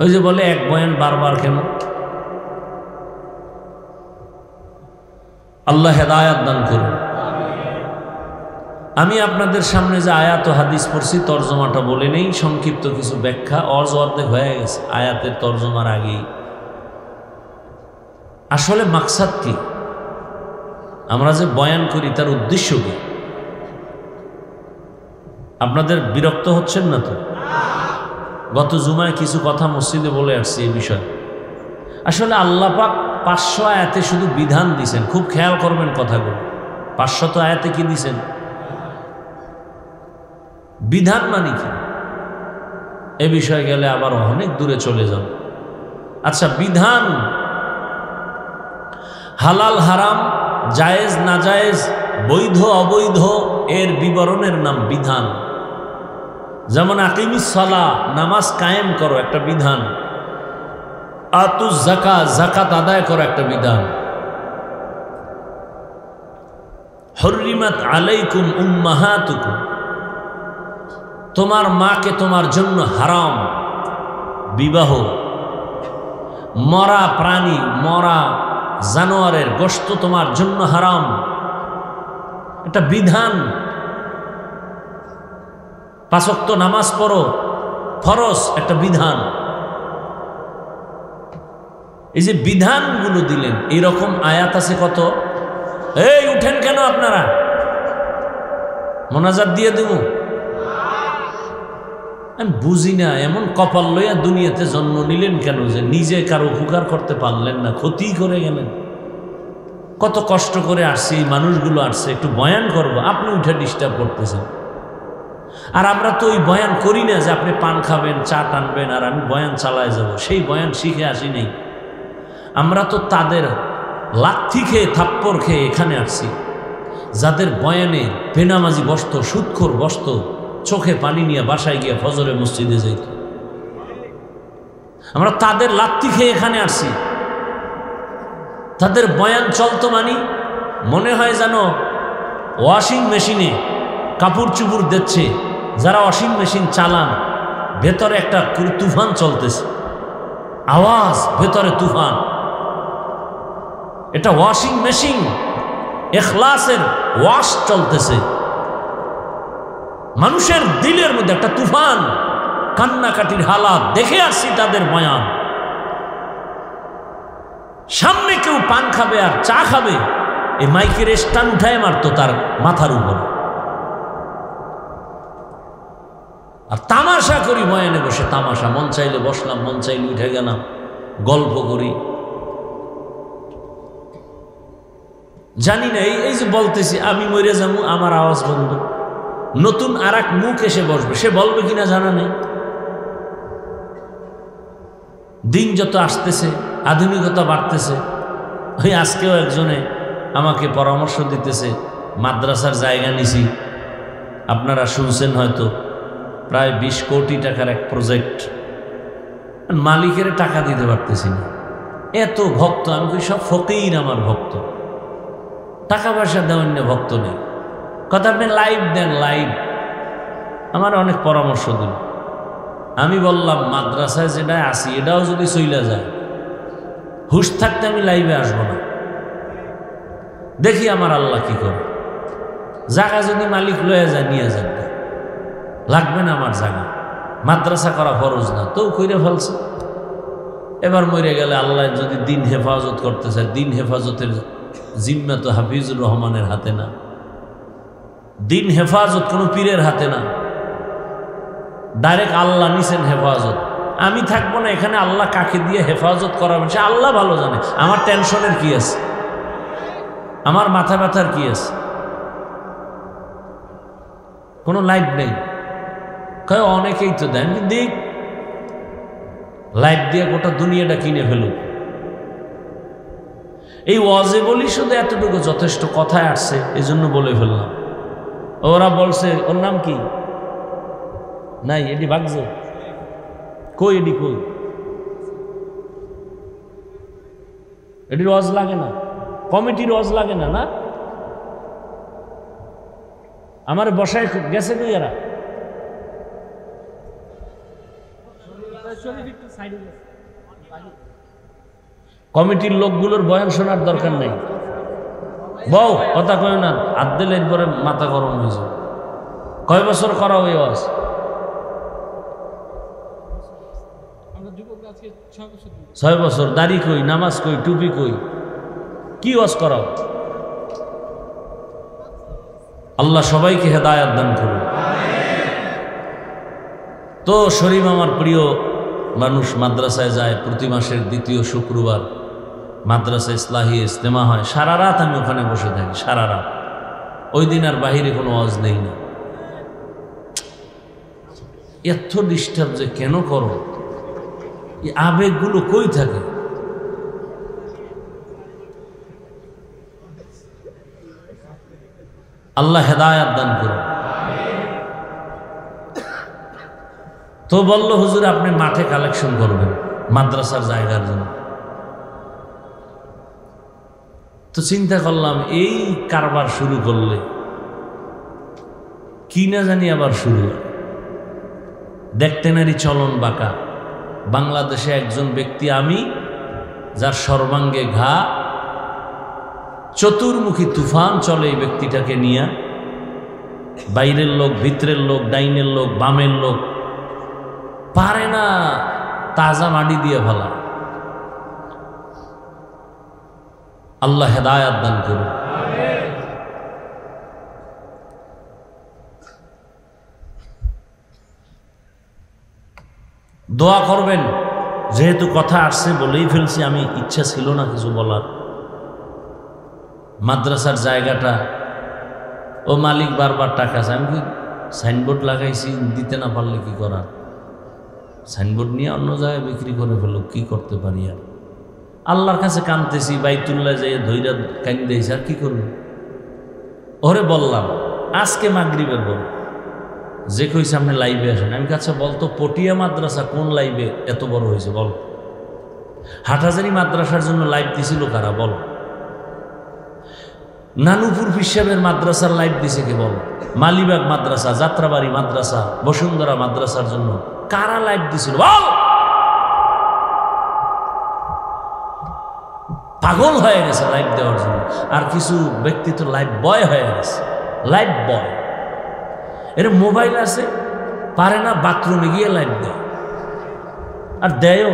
A: ওই যে বলে এক বয়ান বারবার কেন? আল্লাহ হেদায়াত দান করুন। আমি আপনাদের সামনে যে আয়াত ও হাদিস পড়ছি তর্জমাটা বলে নেই, সংক্ষিপ্ত কিছু ব্যাখ্যা। অর্ধেক হয়ে গেছে আয়াতের তর্জমার আগেই। আসলে মাকসাদ কি? আমরা যে বয়ান করি তার উদ্দেশ্য কি? আপনাদের বিরক্ত হচ্ছেন না তো? গত জুমায় কিছু কথা মসজিদে বলে আসছি এই বিষয়ে। আসলে আল্লাহ পাক 500 আয়াতে শুধু বিধান দিছেন, খুব খেয়াল করবেন কথাগুলো। 500 আয়াতে কি দিছেন? বিধান মানে কি? এ বিষয়ে গেলে আবার অনেক দূরে চলে যান। আচ্ছা, বিধান হালাল হারাম, জায়েজ না জায়েজ, বৈধ অবৈধ এর বিবরণের নাম বিধান। যেমন আকিমিস সালাহ, নামাজ কায়েম করো, একটা বিধান। আতুজ যাকাত, যাকাত আদায় করো, একটা বিধান। হুররিমাত আলাইকুম উম্মাহাতুকুম, তোমার মাকে তোমার জন্য হারাম। বিবাহ, মরা প্রাণী, মরা জানোয়ারের গোশত তোমার জন্য হারাম, এটা বিধান। 5 ওয়াক্ত নামাজ পড়ো, ফরজ, একটা বিধান। এই যে বিধানগুলো দিলেন, এইরকম আয়াত আছে কত? এই উঠেন কেন আপনারা? মোনাজাত দিয়ে দেব? আমি বুঝি না, এমন কপাল লইয়া দুনিয়াতে জন্ম নিলেন কেন যে নিজে কারো উপকার করতে পারলেন না, ক্ষতি করে গেলেন। কত কষ্ট করে আসছে, এই মানুষগুলো আসছে, একটু বয়ান করব, আপনি উঠে ডিস্টার্ব করতেছেন। আর আমরা তো ওই বয়ান করি না যে আপনি পান খাবেন, চা টানবেন আর আমি বয়ান চালায় যাব, সেই বয়ান শিখে আসি নেই। আমরা তো তাদের লাথি খেয়ে থাপ্পড় খেয়ে এখানে আসছি, যাদের বয়ানে বেনামাজি বসত, সুদখোর বসত, চোখে পানি নিয়ে বাসায় গিয়ে ফজরে মসজিদে যাইত। আমরা তাদের লাথি খেয়ে এখানে আসছি। তাদের বয়ান চলতো মানি মনে হয় যেন ওয়াশিং মেশিনে কাপড় চুপড় দিচ্ছে, যারা ওয়াশিং মেশিন চালান ভেতরে একটা তুফান চলতেছে, আওয়াজ, ভেতরে তুফান। এটা ওয়াশিং মেশিন, ইখলাসের ওয়াশ চলতেছে। মানুষের দিলের মধ্যে একটা তুফান, কান্নাকাটির হালাত দেখে আসছি তাদের বয়ান। সামনে কেউ পান খাবে আর চা খাবে, এই মাইকের স্ট্যান্ড উঠায় মারতো তার মাথার উপর। আর তামাশা করি বয়ানে বসে, তামাশা, মন চাইলে বসলাম, মন চাইলে উঠে গেলাম, গল্প করি। জানি না এই যে বলতেছি আমি মরে যাবো, আমার আওয়াজ বন্ধ, নতুন আর এক মুখ এসে বসবে, সে বলবে কিনা জানা নেই। দিন যত আসতেছে, আধুনিকতা বাড়তেছে। ওই আজকেও একজনে আমাকে পরামর্শ দিতেছে, মাদ্রাসার জায়গা নিছি, আপনারা শুনছেন হয়তো, প্রায় 20 কোটি টাকার এক প্রজেক্ট, মালিকের টাকা দিতে পারতেছি না। এত ভক্ত, আমি কই সব ফকির আমার ভক্ত, টাকা পয়সা দেওয়ার ভক্ত নেই। কথা আপনি লাইভ দেন, লাইভ আমার অনেক পরামর্শ দিল। আমি বললাম মাদ্রাসায় যেটা আসি এটাও যদি চইলা যায়, হুশ থাকতে আমি লাইভে আসবো না, দেখি আমার আল্লাহ কি করে। জায়গা যদি মালিক লয়ে যায় নিয়ে যান, লাগবে না আমার জায়গা, মাদ্রাসা করা ফরজ না, তো কইরে ফেলছে। এবার মরে গেলে আল্লাহ যদি দিন হেফাজত করতে চায়, দিন হেফাজতের জিম্মা তো হাফিজুর রহমানের হাতে না, দিন হেফাজত কোনো পীরের হাতে না, ডাইরেক্ট আল্লাহ নিছেন হেফাজত। আমি থাকবো না এখানে, আল্লাহ কাকে দিয়ে হেফাজত করাবেন সে আল্লাহ ভালো জানে। আমার টেনশনের কি আছে, আমার মাথা ব্যথার কি আছে? কোনো লাইফ নেই। কয় অনেকেই তো দেন, দেখ লাইফ দিয়ে গোটা দুনিয়াটা কিনে ফেলুক। এই ওয়াজে বলি শুধু এতটুকু যথেষ্ট, কথায় আসছে এই জন্য বলে ফেললাম। ওরা বলছে ওর নাম কি নাই, এটি ভাগছে কই, এটি কই, এটির ওয়াজ লাগে না, কমিটির ওয়াজ লাগে না। না আমার বসায় গেছে কই এরা? কমিটির লোকগুলোর বয়ান শোনার দরকার নেই। বউ কথা কয় না, হাত দিলে একবারে মাথা গরম হয়েছে। কয় বছর করা ওই ওয়াজ? 6 বছর। দাড়ি কই, নামাজ কই, টুপি কই, কি ওয়াজ করাও? আল্লাহ সবাইকে হেদায়েত দান করুন। তো শরীফ আমার প্রিয় মানুষ মাদ্রাসায় যায়, প্রতি মাসের দ্বিতীয় শুক্রবার মাদ্রাসা ইসলাহি ইজতেমা হয়। সারা রাত আমি ওখানে বসে থাকি, সারা রাত। ওই দিন আর বাহিরে কোনো ওয়াজ নেই না। এত ডিস্টার্ব যে কেন করো? এই আবেগগুলো কই থাকে? আল্লাহ হেদায়েত দান করুন। তো বলল হুজুর আপনি মাঠে কালেকশন করবেন মাদ্রাসার জায়গার জন্য। তো চিন্তা করলাম এই কারবার শুরু করলে কি না জানি আবার শুরু হয়। দেখতে নারী চলন বাঁকা। বাংলাদেশে একজন ব্যক্তি আমি, যার সর্বাঙ্গে ঘা, চতুর্মুখী তুফান চলে এই ব্যক্তিটাকে নিয়ে। বাইরের লোক, ভিতরের লোক, ডাইনের লোক, বামের লোক পারে না তাজা মাটি দিয়ে ফেলা। আল্লাহ হেদায়েত দান করুন। দোয়া করবেন। যেহেতু কথা আসছে বলেই ফেলছি, আমি ইচ্ছা ছিল না কিছু বলার। মাদ্রাসার জায়গাটা ও মালিক বারবার টাকা চায়। আমি সাইনবোর্ড লাগাইছি, দিতে না পারলে কি করার? সাইনবোর্ড নিয়ে অন্য জায়গায় বিক্রি করে ফেলো, কি করতে পারি আর? আল্লাহর কাছে কাঁদতেছি, বাইতুল্লাহ যাই ধৈর্য কান্দেছি, আর কি করবো? ওরে বললাম আজকে মাগরিবের বল, যে কইছে আপনি লাইভে আসেন। আমি কাছে বলতো পটিয়া মাদ্রাসা কোন লাইভে এত বড় হয়েছে বল? হাটহাজারী মাদ্রাসার জন্য লাইভ দিছিল কারা বল? নানুপুর পিসাবের মাদ্রাসার লাইভ দিছে কে বল? মালিবাগ মাদ্রাসা, যাত্রাবাড়ি মাদ্রাসা, বসুন্ধরা মাদ্রাসার জন্য কারা লাইভ দিছিল বল? পাগল হয়ে গেছে লাইভ দেওয়ার জন্য। আর কিছু ব্যক্তি তো লাইভ বয় হয়ে গেছে, লাইভ বয়। এর মোবাইল আছে, পারে না বাথরুমে গিয়ে লাইভ দেয়, আর দেয়ও।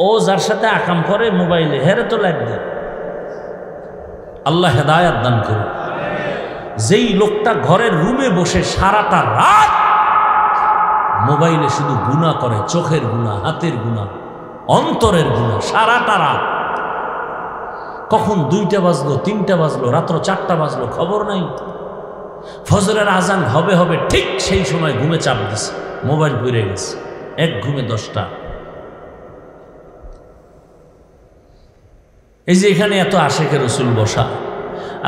A: ও যার সাথে আকাম করে মোবাইলে, হেরে তো লাইভ দেয়। আল্লাহ হেদায়েত দান করুন। যেই লোকটা ঘরের রুমে বসে সারাটা রাত মোবাইলে শুধু গুনাহ করে, চোখের গুনাহ, হাতের গুনাহ, অন্তরের গুনাহ, সারাটা রাত। কখন 2টা বাজলো, 3টা বাজলো, রাত্র 4টা বাজলো, খবর নাই। ফজরের আজান হবে হবে ঠিক সেই সময় ঘুমে চাপ দিছে, মোবাইল ঘুরে গেছে, এক ঘুমে 10টা। এই যে এখানে এত আশেকে রসুল বসা,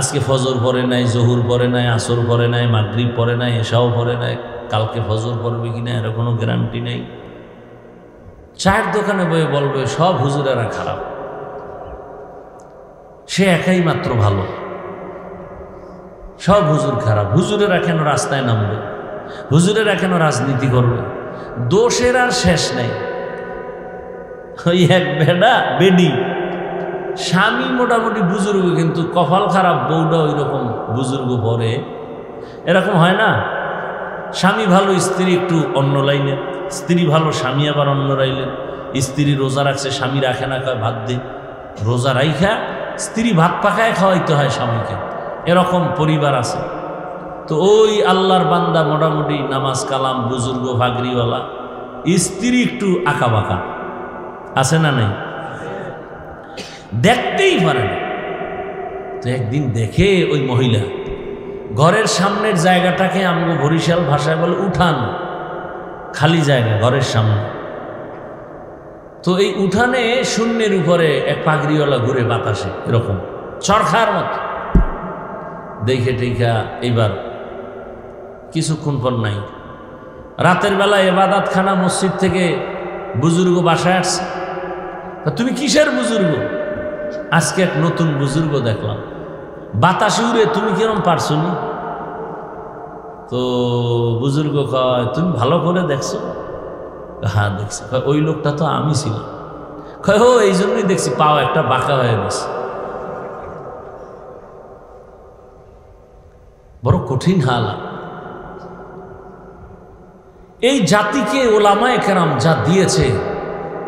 A: আজকে ফজর পড়ে নাই, জহুর পড়ে নাই, আসর পড়ে নাই, মাগরিব পড়ে নাই, এশাও পড়ে নাই, কালকে ফজর পড়বে কিনা এর কোনো গ্যারান্টি নেই। চায়ের দোকানে বয়ে বলবে সব হুজুরেরা খারাপ, সে একাই মাত্র ভালো, সব হুজুর খারাপ। হুজুরেরা কেন রাস্তায় নামবে? হুজুরেরা কেন রাজনীতি করবে? দোষের আর শেষ নাই। ওই এক বেডা বেডি স্বামী মোটামুটি বুজুর্গ, কিন্তু কপাল খারাপ, বউটা ওই রকম বুজুর্গ পরে। এরকম হয় না? স্বামী ভালো, স্ত্রী একটু অন্য লাইনে, স্ত্রী ভালো, স্বামী আবার অন্য লাইনে। স্ত্রী রোজা রাখছে, স্বামী রাখে না, কয় ভাত দে। রোজা রাইখা স্ত্রী ভাত পাকায় খাওয়াইতে হয় স্বামীকে, এরকম পরিবার আছে। তো ওই আল্লাহর বান্দা মোটামুটি নামাজ কালাম, বুজুর্গ ভাগরিওয়ালা, স্ত্রী একটু আঁকা বাঁকা, আছে না নাই? দেখতেই পারে না। তো একদিন দেখে ওই মহিলা ঘরের সামনের জায়গাটাকে আমগো বরিশাল ভাষায় বলে উঠান, খালি জায়গা ঘরের সামনে। তো এই উঠানে শূন্যের উপরে এক পাগড়িওয়ালা ঘুরে বাতাসে, এরকম চরখার মতো। দেখে টেখা এইবার কিছুক্ষণ পর নাই, রাতের বেলা এবাদত খানা মসজিদ থেকে বুজুর্গ বাসায় আসছে। তুমি কিসের বুজুর্গ? আজকে এক নতুন বুজুর্গ দেখলাম, বাতাসে উড়ে, তুমি কিরম পারছো নি? তো বুজুর্গ কয়, তুমি ভালো করে দেখছো? হ্যাঁ দেখছি। ওই লোকটা তো আমি ছিলাম। কয়, ও এই জন্যই দেখছি পাও একটা বাঁকা হয়ে গেছে। বড় কঠিন হালাত। এই জাতিকে ওলামায়ে কেরাম যা দিয়েছে,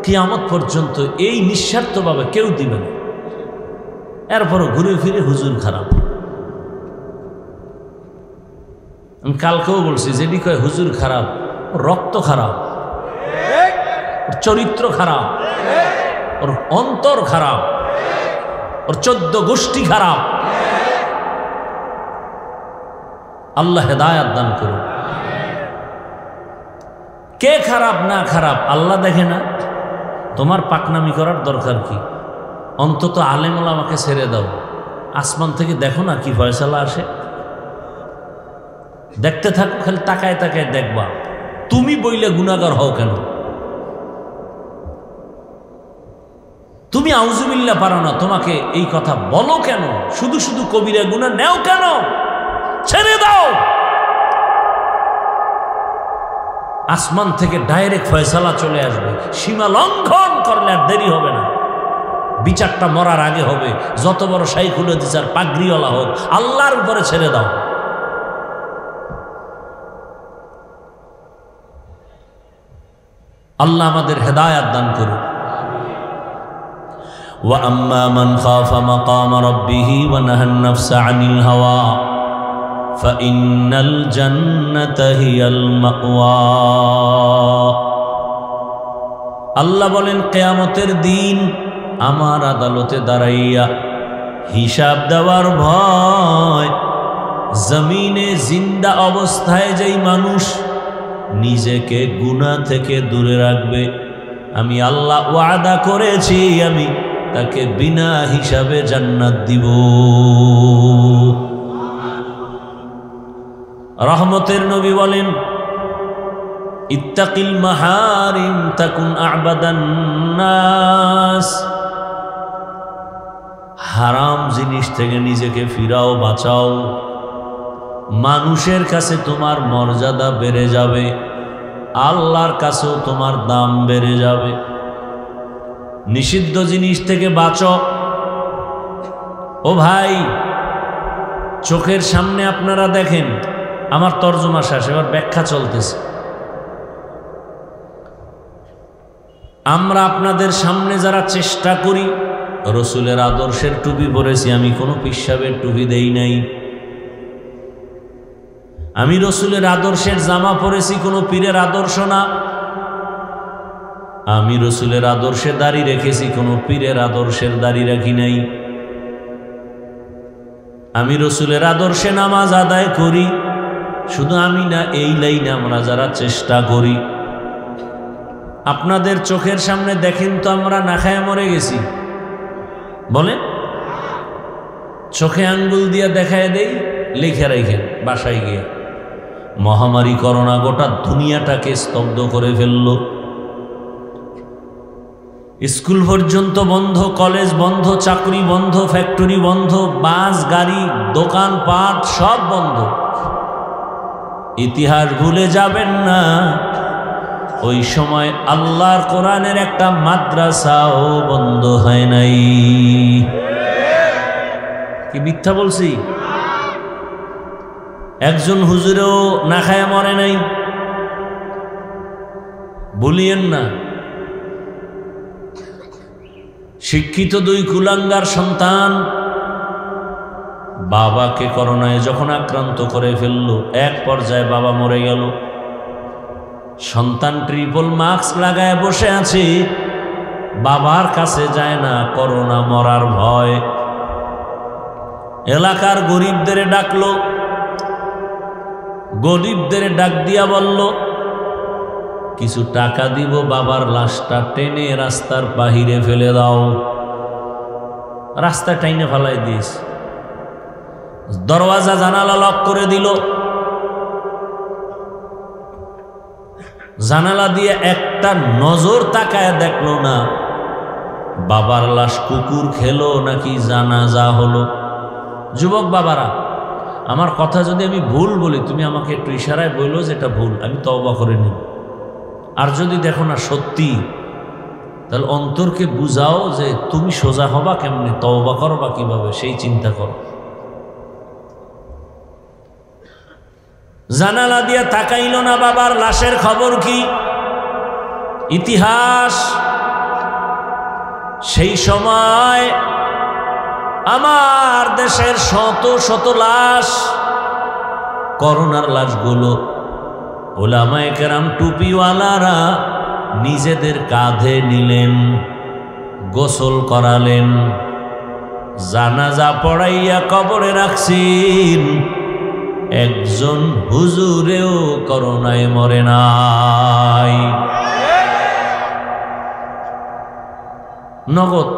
A: কিয়ামত পর্যন্ত এই নিঃস্বার্থভাবে কেউ দিবে না। এরপরও ঘুরে ফিরে হুজুর খারাপ। আমি কালকেও বলছি, যেটি কয় হুজুর খারাপ, ওর রক্ত খারাপ, ওর চরিত্র খারাপ, ওর অন্তর খারাপ, ওর 14 গোষ্ঠী খারাপ। আল্লাহ হেদায়াত দান করুন। কে খারাপ না খারাপ আল্লাহ দেখে না? তোমার পাকনামি করার দরকার কি? অন্তত আলেম ওলামাকে ছেড়ে দাও, আসমান থেকে দেখো না কি ফয়সালা আসে। দেখতে থাকো, খালি তাকায় তাকায় দেখবা। তুমি বইলে গুনাহগার হও কেন? তুমি আউযুবিল্লাহ পারো না, তোমাকে এই কথা বলো কেন? শুধু শুধু কবিরা গুনাহ নেও কেন? ছেড়ে দাও। আসমান থেকে ডাইরেক্ট ফয়সালা চলে আসবে। সীমা লঙ্ঘন করলে আর দেরি হবে না, বিচারটা মরার আগে হবে। যত বড় শাইখুল হাদিস আর পাগড়িওয়ালা হোক, আল্লাহর উপরে ছেড়ে দাও। আল্লাহ আমাদের হেদায়াত দান করুন। ওয়া আম্মা মান খাফা মাকাম রাব্বিহি ওয়া নাহান নাফসা আনিল হাওয়া ফাইন্নাল জান্নাতা হিয়াল মাওয়া। আল্লাহ বলেন, কিয়ামতের দিন আমার আদালতে দাঁড়াইয়া হিসাব দেওয়ার ভয়, জমিনে জিন্দা অবস্থায় যেই মানুষ নিজেকে গুনাহ থেকে দূরে রাখবে, আমি আল্লাহ ওয়াদা করেছি আমি তাকে বিনা হিসাবে জান্নাত দিব। রহমতের নবী বলেন, ইত্তাকিল মাহারিম তাকুন আ'বাদান নাস। হারাম জিনিস থেকে নিজেকে ফিরাও, বাঁচাও। মানুষের কাছে তোমার মর্যাদা বেড়ে যাবে, আল্লাহর কাছেও তোমার দাম বেড়ে যাবে। নিষিদ্ধ জিনিস থেকে বাঁচো। ও ভাই, চোখের সামনে আপনারা দেখেন, আমার তর্জমা শেষ, এবার ব্যাখ্যা চলতেছে। আমরা আপনাদের সামনে যারা চেষ্টা করি, রসুলের আদর্শের টুপি পরেছি, আমি কোনো পিসাবের টুপি দেই নাই। আমি রসুলের আদর্শের জামা পরেছি, কোনো পীরের আদর্শ না। আমি রসুলের আদর্শে দাড়ি রেখেছি, কোনো পীরের আদর্শের দাড়ি রাখি নাই। আমি রসুলের আদর্শে নামাজ আদায় করি, শুধু আমি না, এই লাইনে আমরা যারা চেষ্টা করি। আপনাদের চোখের সামনে দেখেন তো আমরা না খায় মরে গেছি, বলেন? চোখে আঙ্গুল দিয়া দেখায় দেই, লিখে রাখেন বাসায় গিয়ে। মহামারী করোনা গোটা দুনিয়াটাকে স্তব্ধ করে ফেলল। স্কুল পর্যন্ত বন্ধ, কলেজ বন্ধ, চাকরি বন্ধ, ফ্যাক্টরি বন্ধ, বাস গাড়ি, দোকান পাট সব বন্ধ। ইতিহাস ভুলে যাবেন না, ওই সময় আল্লাহর কোরআনের একটা মাদ্রাসাও বন্ধ হয় নাই। কি মিথ্যা বলছি? একজন হুজুরেও না খায় মরে নাই, বলিয়েন না। শিক্ষিত দুই কুলাঙ্গার সন্তান বাবাকে করোনায় যখন আক্রান্ত করে ফেলল, এক পর্যায়ে বাবা মরে গেল। সন্তান ট্রিপল মাস্ক লাগায় বসে আছে, বাবার কাছে যায় না, করোনা মরার ভয়। এলাকার গরিবদের ডাকলো, গরিবদের ডাক দিয়া বলল, কিছু টাকা দিব, বাবার লাশটা টেনে রাস্তার বাহিরে ফেলে দাও। রাস্তা টাইনে ফেলাই দিস, দরওয়াজা জানালা লক করে দিল। জানালা দিয়ে একটা নজর তাকায় দেখলো না বাবার লাশ কুকুর খেলো নাকি জানাজা হলো। যুবক বাবারা, আমার কথা যদি আমি ভুল বলি তুমি আমাকে একটু ইশারায় বললো যে এটা ভুল, আমি তওবা করে নিব। আর যদি দেখো না সত্যি, তাহলে অন্তরকে বুঝাও যে তুমি সোজা হবা কেমনে, তওবা করবা কিভাবে, সেই চিন্তা করো। জানালা দিয়া তাকাইল না, বাবার লাশের খবর কি? ইতিহাস। সেই সময় আমার দেশের শত শত লাশ, করোনার লাশগুলো ওলামায়ে কেরাম টুপিওয়ালারা নিজেদের কাঁধে নিলেন, গোসল করালেন, জানাজা পড়াইয়া কবরে রাখছেন। একজন হুজুরেও করোনায় মরে নাই। নগদ,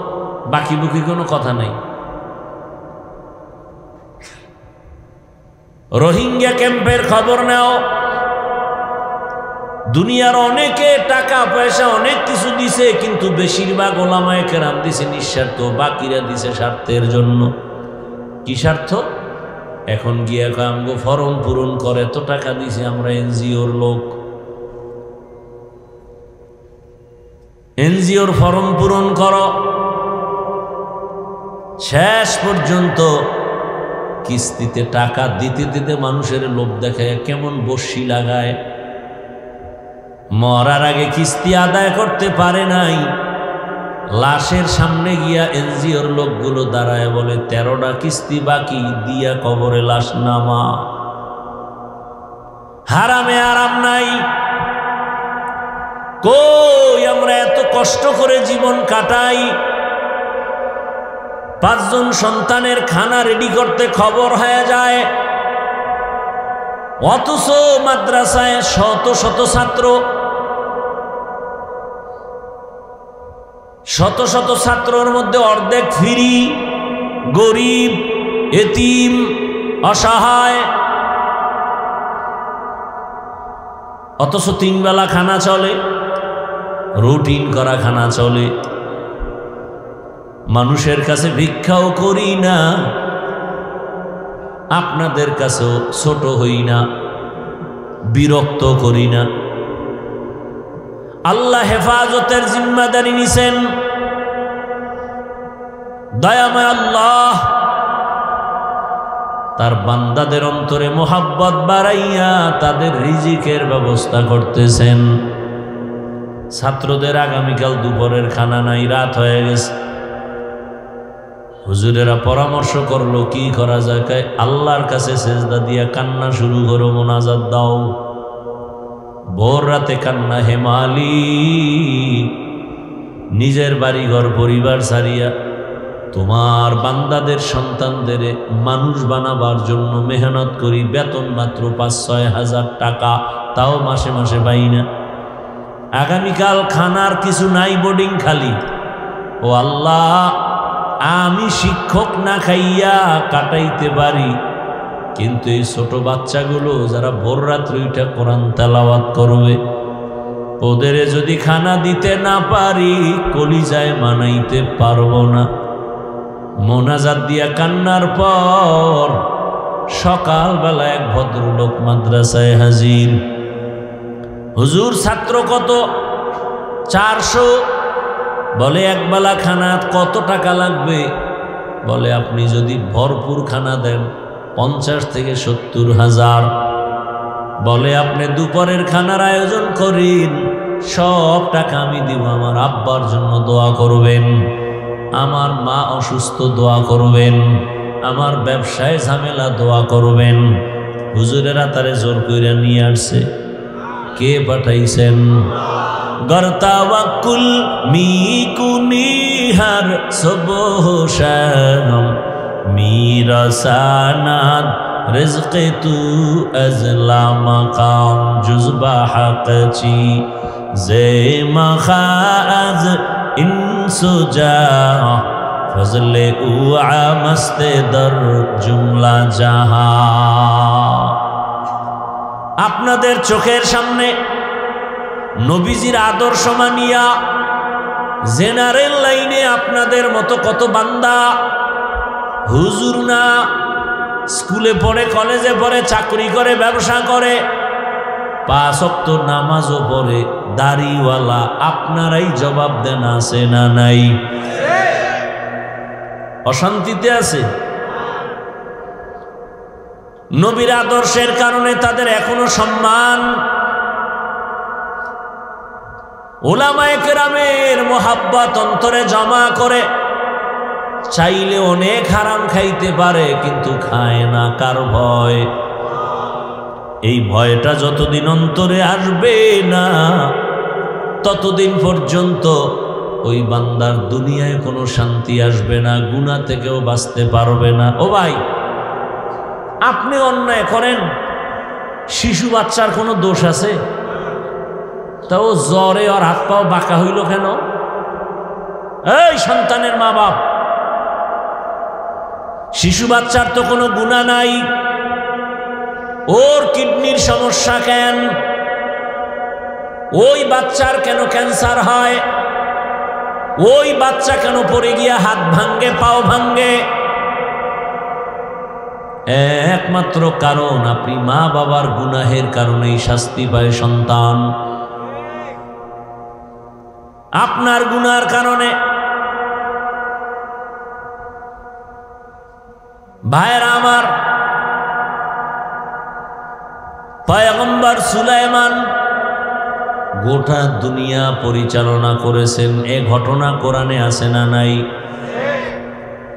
A: বাকি বুকি কোনো কথা নাই। রোহিঙ্গা ক্যাম্পের খবর নাও। দুনিয়ার অনেকে টাকা পয়সা অনেক কিছু দিছে, কিন্তু বেশিরভাগ ওলামায়ে কেরাম দিছে নিঃস্বার্থ, বাকিরা দিছে স্বার্থের জন্য। কি স্বার্থ? এখন গিয়া কামগো ফর্ম পূরণ করে, তো টাকা দিছে, আমরা এনজিওর লোক, এনজিওর ফর্ম পূরণ করো। শেষ পর্যন্ত কিস্তিতে টাকা দিতে দিতে মানুষের লোভ দেখায়, কেমন বর্ষি লাগায়। মরার আগে কিস্তি আদায় করতে পারে নাই, লাশের সামনে গিয়া এনজিওর লোকগুলো দাঁড়ায় বলে 13টা কিস্তি বাকি, দিয়া কবরে লাশ নামা। হারামে আরাম নাই। কই আমরা এত কষ্ট করে জীবন কাটাই, 5 জন সন্তানের খানা রেডি করতে খবর হয়ে যায়, অথচ মাদ্রাসায় শত শত ছাত্র, শত শত ছাত্রর মধ্যে অর্ধেক ফ্রি, গরিব, এতিম, অসহায়। অথচ 3 বেলা খানা চলে, রুটিন করা খানা চলে। মানুষের কাছে ভিক্ষাও করি না, আপনাদের কাছেও ছোট হই না, বিরক্ত করি না। আল্লাহ হেফাজতের জিম্মাদারি নিছেন। দয়াময় আল্লাহ তার বান্দাদের অন্তরে মোহাব্বত বাড়াইয়া তাদের রিজিকের ব্যবস্থা করতেছেন। ছাত্রদের আগামীকাল দুপুরের খানা নাই, রাত হয়ে গেছে। হুজুরেরা পরামর্শ করলো কি করা যায়। আল্লাহর কাছে সেজদা দিয়া কান্না শুরু করো, মোনাজাত দাও। ভোর রাতে কান্না, হে মালিক, নিজের বাড়িঘর পরিবার ছাড়িয়া তোমার বান্দাদের সন্তানদের মানুষ বানাবার জন্য মেহনত করি, বেতন মাত্র 5-6 হাজার টাকা, তাও মাসে মাসে পাই না। আগামীকাল খানার কিছু নাই, বোর্ডিং খালি। ও আল্লাহ, আমি শিক্ষক না খাইয়া কাটাইতে পারি, কিন্তু এই ছোট বাচ্চাগুলো যারা ভোর রাত্রে উঠে কোরআন তেলাওয়াত করবে, ওদের যদি খানা দিতে না পারি, কলিজায় মানাইতে পারবো না। মোনাজাত দিয়া কান্নার পর সকালবেলা এক ভদ্রলোক মাদ্রাসায় হাজির। হুজুর ছাত্র কত? 400। বলে একবেলা খানা কত টাকা লাগবে? বলে আপনি যদি ভরপুর খানা দেন 50 থেকে 70,000। বলে আপনি দুপুরের খানার আয়োজন করেন, সব টাকা আমি দিব, আমার আব্বার জন্য দোয়া করবেন, আমার মা অসুস্থ দোয়া করবেন, আমার ব্যবসায় ঝামেলা দোয়া করবেন। হুজুরেরা তারে জোর করে নিয়ে আসছে। কে পাঠাইছেন? গরতাওয়াক্কুল মিকুনিহার সবহ শাম মিরাসানাদ রিজকে তু আজলা মাকাম জুজবা হাকচি জে মাখাজ ইনসুজা ফজলে উআ মস্তে দর জুমলা জাহা। আপনাদের চোখের সামনে নবীজির আদর্শ মানিয়া জেনারেল লাইনে আপনাদের মতো কত বান্দা, হুজুর না, স্কুলে পড়ে, কলেজে পড়ে, চাকরি করে, ব্যবসা করে, 5 ওয়াক্ত নামাজও পড়ে, দাড়িওয়ালা, আপনারাই জবাব দেন আছে না নাই? অশান্তিতে আছে। নবীর আদর্শের কারণে তাদের এখনো সম্মান। উলামায়ে কেরামের মোহাব্বত অন্তরে জমা করে, চাইলে অনেক হারাম খাইতে পারে, কিন্তু খায় না। কার ভয়? এই ভয়টা যতদিন অন্তরে আসবে না, ততদিন পর্যন্ত ওই বান্দার দুনিয়ায় কোনো শান্তি আসবে না, গুনাহ থেকেও বাঁচতে পারবে না। ও ভাই, আপনি অন্যায় করেন, শিশু বাচ্চার কোনো দোষ আছে? তাও জ্বরে আর হাত পাও বাঁকা হইল কেন? এই সন্তানের মা বাপ, শিশু বাচ্চার তো কোনো গুনাহ নাই, ওর কিডনির সমস্যা কেন? ওই বাচ্চার কেন ক্যান্সার হয়? ওই বাচ্চা কেন পড়ে গিয়া হাত ভাঙ্গে, পাও ভাঙ্গে? একমাত্র কারণ আপনি মা বাবার গুনাহের কারণেই শাস্তি পায় সন্তান। আপনার গুনার কারণে। ভাইরা আমার, পয়গম্বর সুলাইমান গোটা দুনিয়া পরিচালনা করেছেন। এ ঘটনা কোরআনে আছে না নাই?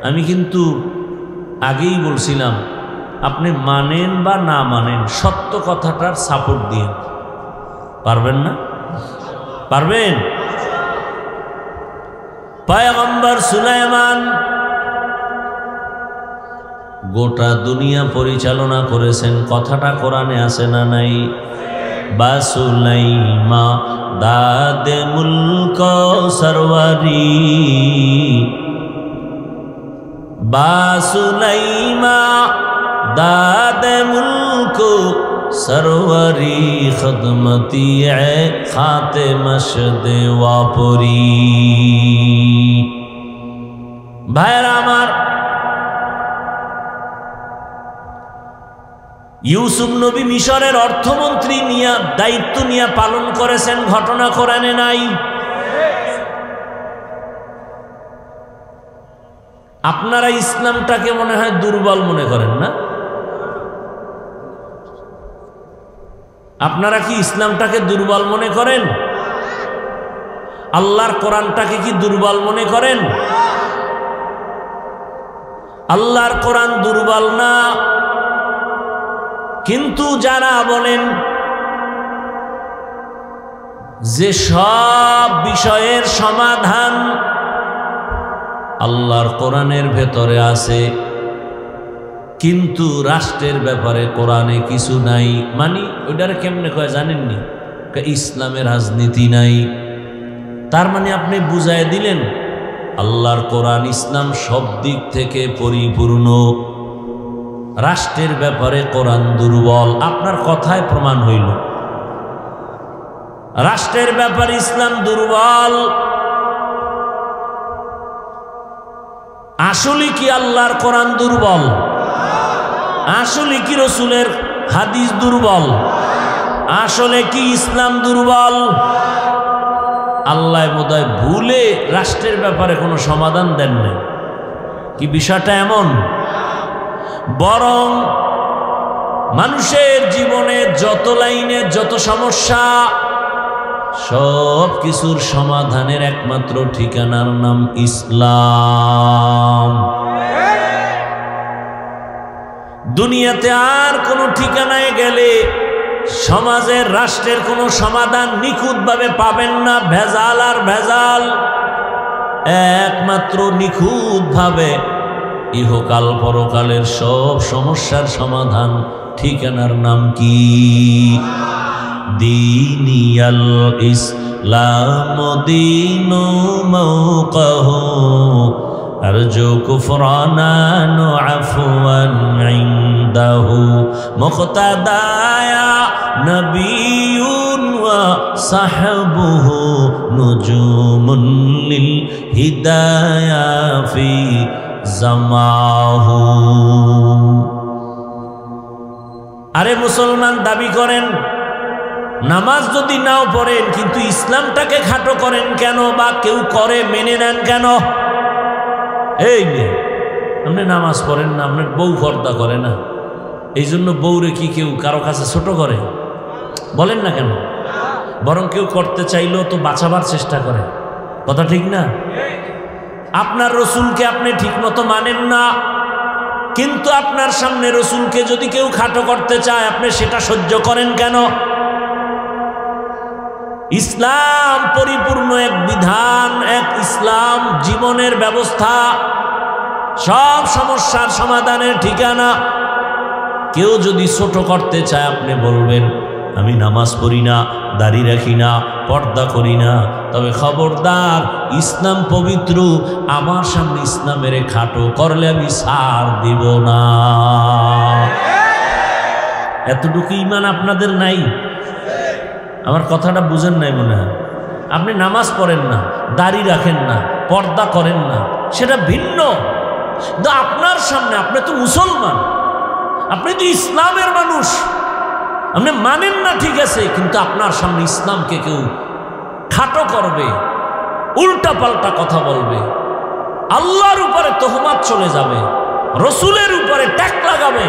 A: আমি কিন্তু আগেই বলছিলাম, আপনি মানেন বা না মানেন, সত্য কথাটার সাপোর্ট দিয়ে পারবেন না? পারবেন? পয়গম্বর সুলাইমান গোটা দুনিয়া পরিচালনা করেছেন, কথাটা কোরআনে আছে না নাই? বা সুলাইমা দাদে মুলক সরওয়ারি, বা সুলাইমা দাদে মুলক সরওয়ারি খদমতি খাতে মশদে ওয়াপরি। ভাইরা আমার, ইউসুফ নবী মিশরের অর্থমন্ত্রী নিয়ে দায়িত্ব নিয়ে পালন করেছেন, ঘটনা কোরআনে নাই? আপনারা ইসলামটাকে মনে হয় দুর্বল মনে করেন না? আপনারা কি ইসলামটাকে দুর্বল মনে করেন? আল্লাহর কোরআনটাকে কি দুর্বল মনে করেন? আল্লাহর কোরআন দুর্বল না, কিন্তু যারা বলেন যে সব বিষয়ের সমাধান আল্লাহর কোরআনের ভেতরে আছে, কিন্তু রাষ্ট্রের ব্যাপারে কোরআনে কিছু নাই, মানে ওইটার কেমনে কয় জানেননি? ইসলামের রাজনীতি নাই। তার মানে আপনি বুঝাই দিলেন আল্লাহর কোরআন, ইসলাম সব দিক থেকে পরিপূর্ণ, রাষ্ট্রের ব্যাপারে কোরআন দুর্বল। আপনার কথায় প্রমাণ হইল রাষ্ট্রের ব্যাপারে ইসলাম দুর্বল। আসলে কি আল্লাহর কোরআন দুর্বল? আসলে কি রসুলের হাদিস দুর্বল? আসলে কি ইসলাম দুর্বল? আল্লাহ বোধহয় ভুলে রাষ্ট্রের ব্যাপারে কোনো সমাধান দেন নাই। কি বিষয়টা এমন? বরং মানুষের জীবনে যত লাইনে যত সমস্যা, সব কিছুর সমাধানের একমাত্র ঠিকানার নাম ইসলাম। দুনিয়াতে আর কোনো ঠিকানায় গেলে সমাজের রাষ্ট্রের কোনো সমাধান নিখুঁতভাবে পাবেন না। ভেজাল আর ভেজাল। একমাত্র নিখুঁতভাবে ইহকাল পরকালের সব সমস্যার সমাধান ঠিকানার নাম কি? দীনিয়াল ইসলাম দীনু মাওকাহু আরজু কুফরানান আফওয়ান ইনদাহু মুক্তাদায়া নবিয়ুন ওয়া সাহবুহু নুজুমুন লিল হিদায়া ফি জামাহু। আরে মুসলমান দাবি করেন, নামাজ যদি নাও পড়েন কিন্তু ইসলামটাকে খাটো করেন কেন? বা কেউ করে মেনে নেন কেন? এই মেয়ে, আপনি নামাজ পড়েন না, আপনার বউ পর্দা করে না, এই জন্য বউরে কি কেউ কারো কাছে ছোট করে? বলেন না কেন? বরং কেউ করতে চাইলেও তো বাঁচাবার চেষ্টা করে। কথা ঠিক না? আপনার রসুলকে আপনি ঠিক মতো মানেন না, কিন্তু আপনার সামনে রসুলকে যদি কেউ খাটো করতে চায় আপনি সেটা সহ্য করেন কেন? ইসলাম পরিপূর্ণ এক বিধান, এক ইসলাম জীবনের ব্যবস্থা, সব সমস্যার সমাধানের ঠিকানা। কেউ যদি ছোট করতে চায় আপনি বলবেন আমি নামাজ পড়ি না, দাড়ি রাখি না, পর্দা করি না, তবে খবরদার ইসলাম পবিত্র, আমার সামনে ইসলামের খাটো করলে আমি ছাড় দিব না। এতটুকু ঈমান আপনাদের নাই? আমার কথাটা বুঝেন নাই মনে হয়। আপনি নামাজ পড়েন না, দাড়ি রাখেন না, পর্দা করেন না, সেটা ভিন্ন। কিন্তু আপনার সামনে, আপনি তো মুসলমান, আপনি তো ইসলামের মানুষ, আপনি মানেন না ঠিক আছে, কিন্তু আপনার সামনে ইসলামকে কেউ খাটো করবে, উল্টা পাল্টা কথা বলবে, আল্লাহর উপরে তোহমাত চলে যাবে, রসুলের উপরে ট্যাগ লাগাবে,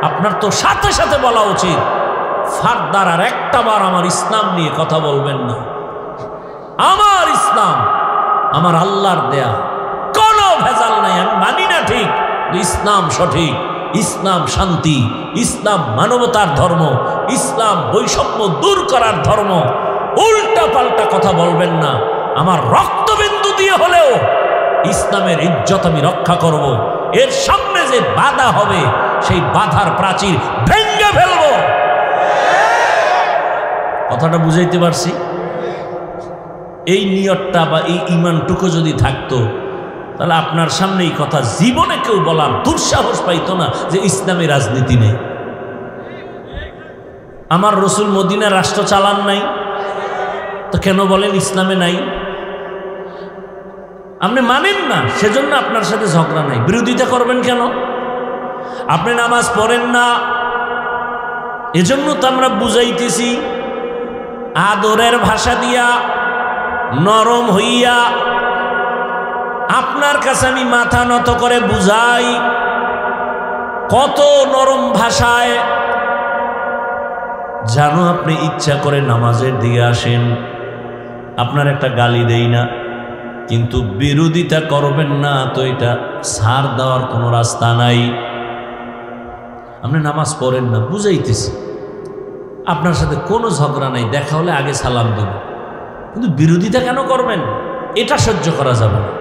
A: আপনার তো সাথে সাথে বলা উচিত ফারদার আর একটা বার আমার ইসলাম নিয়ে কথা বলবেন না। আমার ইসলাম আমার আল্লাহর দেয়া, কোনো ভেজাল নাই। আমি মানি না ঠিক, ইসলাম সঠিক, ইসলাম শান্তি, ইসলাম মানবতার ধর্ম, ইসলাম বৈষম্য দূর করার ধর্ম। উল্টা পাল্টা কথা বলবেন না। আমার রক্তবিন্দু দিয়ে হলেও ইসলামের ইজ্জত আমি রক্ষা করব। এর সামনে যে বাধা হবে সেই বাধার প্রাচীর ভেঙে ফেলবো। কথাটা বুঝাইতে পারছি? এই নিয়তটা বা এই ঈমানটুকু যদি থাকতো তাহলে আপনার সামনে এই কথা জীবনে কেউ বলার দুঃসাহস পাইতো না যে ইসলামী রাজনীতি নেই। আমার রসুল মদিনা রাষ্ট্র চালান নাই, তো কেন বলেন ইসলামে নাই? আপনি মানেন না, সেজন্য আপনার সাথে ঝগড়া নাই। বিরোধিতা করবেন কেন? আপনি নামাজ পড়েন না, এজন্য তো আমরা বুঝাইতেছি আদরের ভাষা দিয়া, নরম হইয়া আপনার কাছে আমি মাথা নত করে বুঝাই। কত নরম ভাষায় জানো আপনি ইচ্ছা করে নামাজের দিকে আসেন, আপনার একটা গালি দেই না, কিন্তু বিরোধিতা করবেন না তো এটা ছাড় দেওয়ার কোনো রাস্তা নাই। আপনি নামাজ পড়েন না, বুঝাইতেছি, আপনার সাথে কোনো ঝগড়া নাই, দেখা হলে আগে সালাম দেব, কিন্তু বিরোধিতা কেন করবেন? এটা সহ্য করা যাবে না।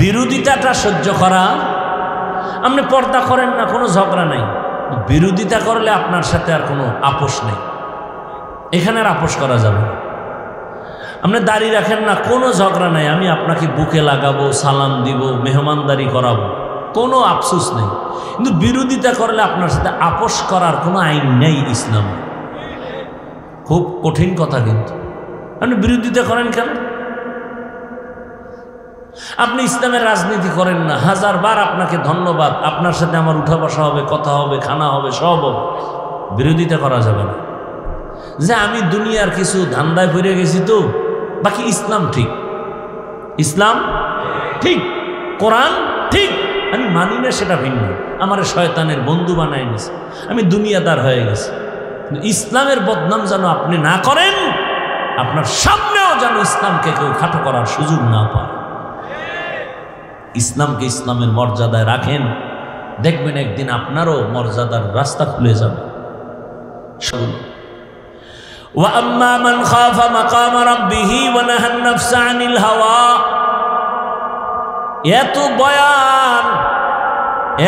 A: বিরোধিতাটা সহ্য করা, আপনি পর্দা করেন না, কোনো ঝগড়া নাই, বিরোধিতা করলে আপনার সাথে আর কোনো আপোষ নেই, এখানে আর আপোষ করা যাবে না। আপনি দাড়ি রাখেন না, কোনো ঝগড়া নাই, আমি আপনাকে বুকে লাগাবো, সালাম দিব, মেহমানদারি করাবো, কোনো আফসোস নেই। কিন্তু বিরোধিতা করলে আপনার সাথে আপোষ করার কোনো আইন নেই ইসলামে। খুব কঠিন কথা, কিন্তু আপনি বিরোধিতা করেন কেন? আপনি ইসলামের রাজনীতি করেন না, হাজারবার আপনাকে ধন্যবাদ, আপনার সাথে আমার উঠা বসা হবে, কথা হবে, খানা হবে, সব হবে, বিরোধিতা করা যাবে না। যে আমি দুনিয়ার কিছু ধান্দায় পড়ে গেছি, তো বাকি ইসলাম ঠিক, ইসলাম ঠিক, কোরআন ঠিক, আমি মানি না সেটা ভিন্ন, আমার শয়তানের বন্ধু বানায় নিছে, আমি দুনিয়াদার হয়ে গেছি। ইসলামের বদনাম যেন আপনি না করেন, আপনার সামনেও যেন ইসলামকে কেউ খাটো করার সুযোগ না পায়। ইসলামকে ইসলামের মর্যাদায় রাখেন, দেখবেন একদিন আপনারও মর্যাদার রাস্তা খুলে যাবে। وَأَمَّا مَنْ خَافَ مَقَامَ رَبِّهِ وَنَهَى النَّفْسَ عَنِ الْهَوَى।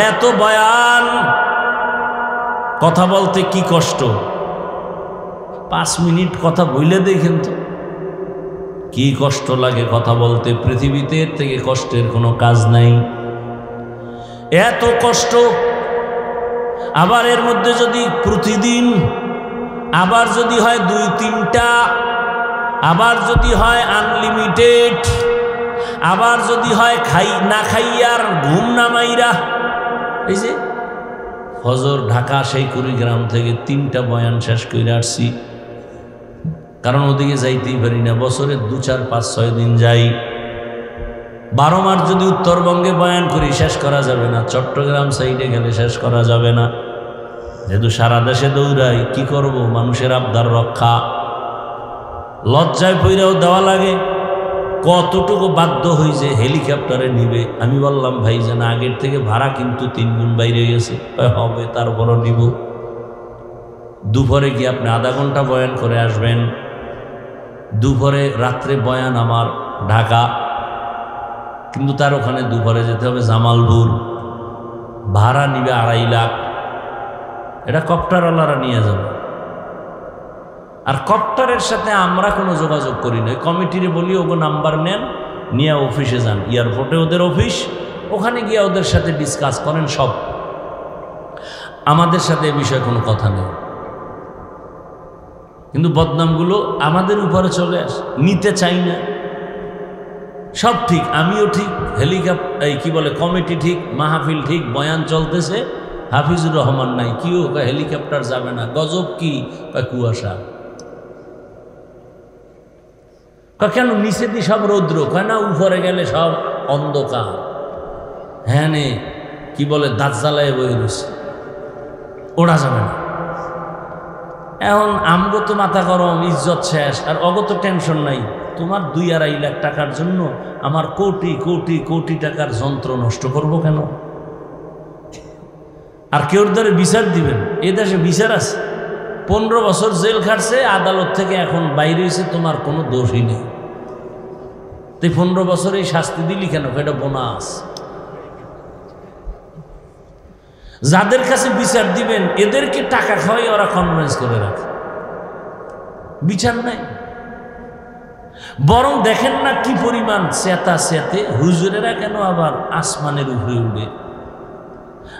A: এত বয়ান কথা বলতে কি কষ্ট, 5 মিনিট কথা বইলে দেখেন তো কি কষ্ট লাগে কথা বলতে। পৃথিবীতে এর থেকে কষ্টের কোনো কাজ নাই, এত কষ্ট। আবার এর মধ্যে যদি প্রতিদিন, আবার যদি হয় 2-3টা, আবার যদি হয় আনলিমিটেড, আবার যদি হয় না খাইয়ার ঘুম নামাইরা। এই যে ফজর ঢাকা সেই কুড়িগ্রাম থেকে 3টা বয়ান শেষ করে আসছি, কারণ ওদিকে যাইতেই পারি না, বছরে 2, 4, 5, 6 দিন যাই। 12 মাস যদি উত্তরবঙ্গে বয়ান করি শেষ করা যাবে না, চট্টগ্রাম সাইডে গেলে শেষ করা যাবে না, যেহেতু সারা দেশে দৌড়াই। কি করব, মানুষের আবদার রক্ষা, লজ্জায় পইরাও দেওয়া লাগে। কতটুকু বাধ্য হই যে হেলিকপ্টারে নিবে। আমি বললাম ভাইজান আগের থেকে ভাড়া কিন্তু 3 গুণ বাইরে গেছে। হবে, তারপরও নিব। দুপুরে গিয়ে আপনি আধা ঘন্টা বয়ান করে আসবেন, দুপুরে রাত্রে বয়ান আমার ঢাকা, কিন্তু তার ওখানে দুপুরে যেতে হবে জামালপুর, ভাড়া নিবে 2.5 লাখ। এটা কপ্টারওয়ালারা নিয়ে যাবে। আর কপ্টারের সাথে আমরা কোনো যোগাযোগ করি না, কমিটিরে বলি ওগো নাম্বার নেন, নিয়ে অফিসে যান, এয়ারপোর্টে ওদের অফিস, ওখানে গিয়ে ওদের সাথে ডিসকাস করেন সব। আমাদের সাথে এ বিষয়ে কোনো কথা নেই, কিন্তু বদনামগুলো আমাদের উপরে চলে আসে, নিতে চাই না। সব ঠিক, আমিও ঠিক, হেলিকপ্টার কি বলে কমিটি ঠিক, মাহফিল ঠিক, বয়ান চলতেছে, হাফিজুর রহমান নাই, কি ও হেলিকপ্টার যাবে না, গজব কি, কুয়াশা। কেন নিচে দিয়ে সব রৌদ্র, কয় না উপরে গেলে সব অন্ধকার। হ্যাঁ নে কি বলে দাঁত জ্বালায় বই রয়েছে, ওরা যাবে না। এখন আমগো তো মাথা গরম, ইজ্জত শেষ, আর অগত টেনশন নাই। তোমার 2-2.5 লাখ টাকার জন্য আমার কোটি কোটি কোটি টাকার যন্ত্র নষ্ট করব কেন? আর কেউর দ্বারা বিচার দিবেন? এ দেশে বিচার আছে? 15 বছর জেল খাটছে, আদালত থেকে এখন বাইরে হয়েছে, তোমার কোনো দোষই নেই। তুই 15 বছর এই শাস্তি দিলি কেন? এটা বোনাস। যাদের কাছে বিচার দিবেন এদেরকে টাকা খাওয়াই ওরা কনভিন্স করে রাখে, বিচার নাই। বরং দেখেন না কি পরিমাণ চেতা চেতে, হুজুরেরা কেন আবার আসমানের উপরে উঠে।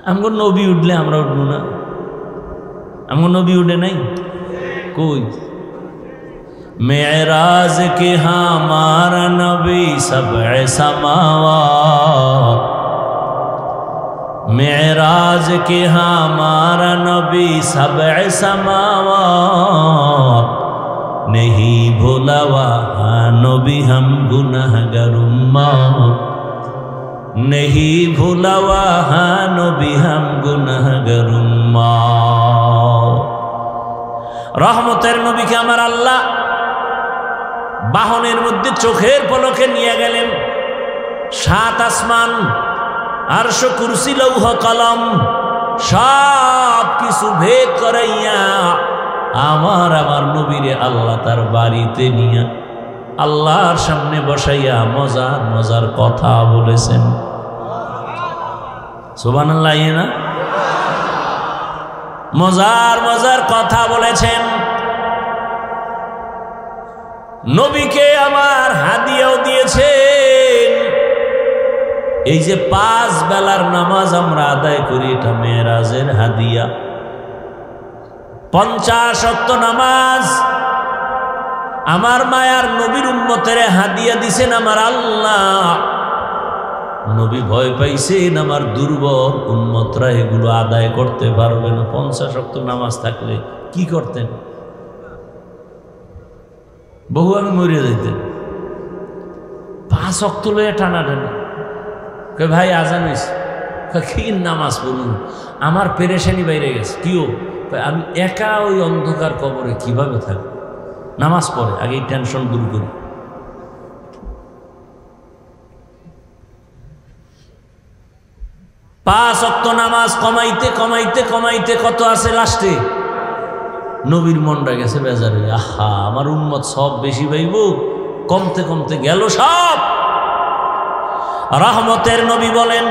A: আমগো নবী উঠলে আমরা উঠবো না? আমগো নবী উঠে নাই কই? মেরাজ কে হামারা নবী সবএ সামাওয়াত, मेराज के हमारा नबी सबअ समावात, नहीं भूला वहाँ नबी हम गुनहगार उम्मत, नहीं भूला वहाँ नबी हम गुनहगार उम्मत। रहमतेर नबी के आमार आल्लाह बाहनेर मध्य चोखेर पलके निये गेलेन, 7 आसमान, আরশ, কুরসি, লৌহ, কলম সব কিছু ভেদ করাইয়া আমার নবীরে আল্লাহ তার বাড়িতে নিয়ে আল্লাহর সামনে বসাইয়া মজার মজার কথা বলেছেন। সুবহানাল্লাহ, না? মজার মজার কথা বলেছেন। নবীকে আমার হাদিয়াও দিয়েছেন। এই যে 5 বেলার নামাজ আমরা আদায় করি, এটা মেরাজের হাদিয়া। 50 ওয়াক্ত নামাজ আমার মায়ার নবীর উম্মতের হাদিয়া দিছেন আমার আল্লাহ। নবী ভয় পাইছেন আমার দুর্বল উম্মতরা এগুলো আদায় করতে পারবে না। 50 ওয়াক্ত নামাজ থাকলে কি করতেন? বহু আমি মরে যাইতেন। 5 ওয়াক্ত লয়ে টানাটানি। ভাই আজান হইছে, কি নামাজ পড়ুন, আমার পেরেশানি বাইরে গেছে। কিও আমি একা ওই অন্ধকার কবরে কিভাবে থাকবো? নামাজ পড়ে আগে টেনশন দূর করি। পাঁচ ওয়াক্ত নামাজ কমাইতে কমাইতে কমাইতে কত আছে লাস্টে? নবীর মনটা গেছে বেজারে, আহা আমার উম্মত সব বেশি পাইব, কমতে কমতে গেল সব। রহমতের নবী বলেন,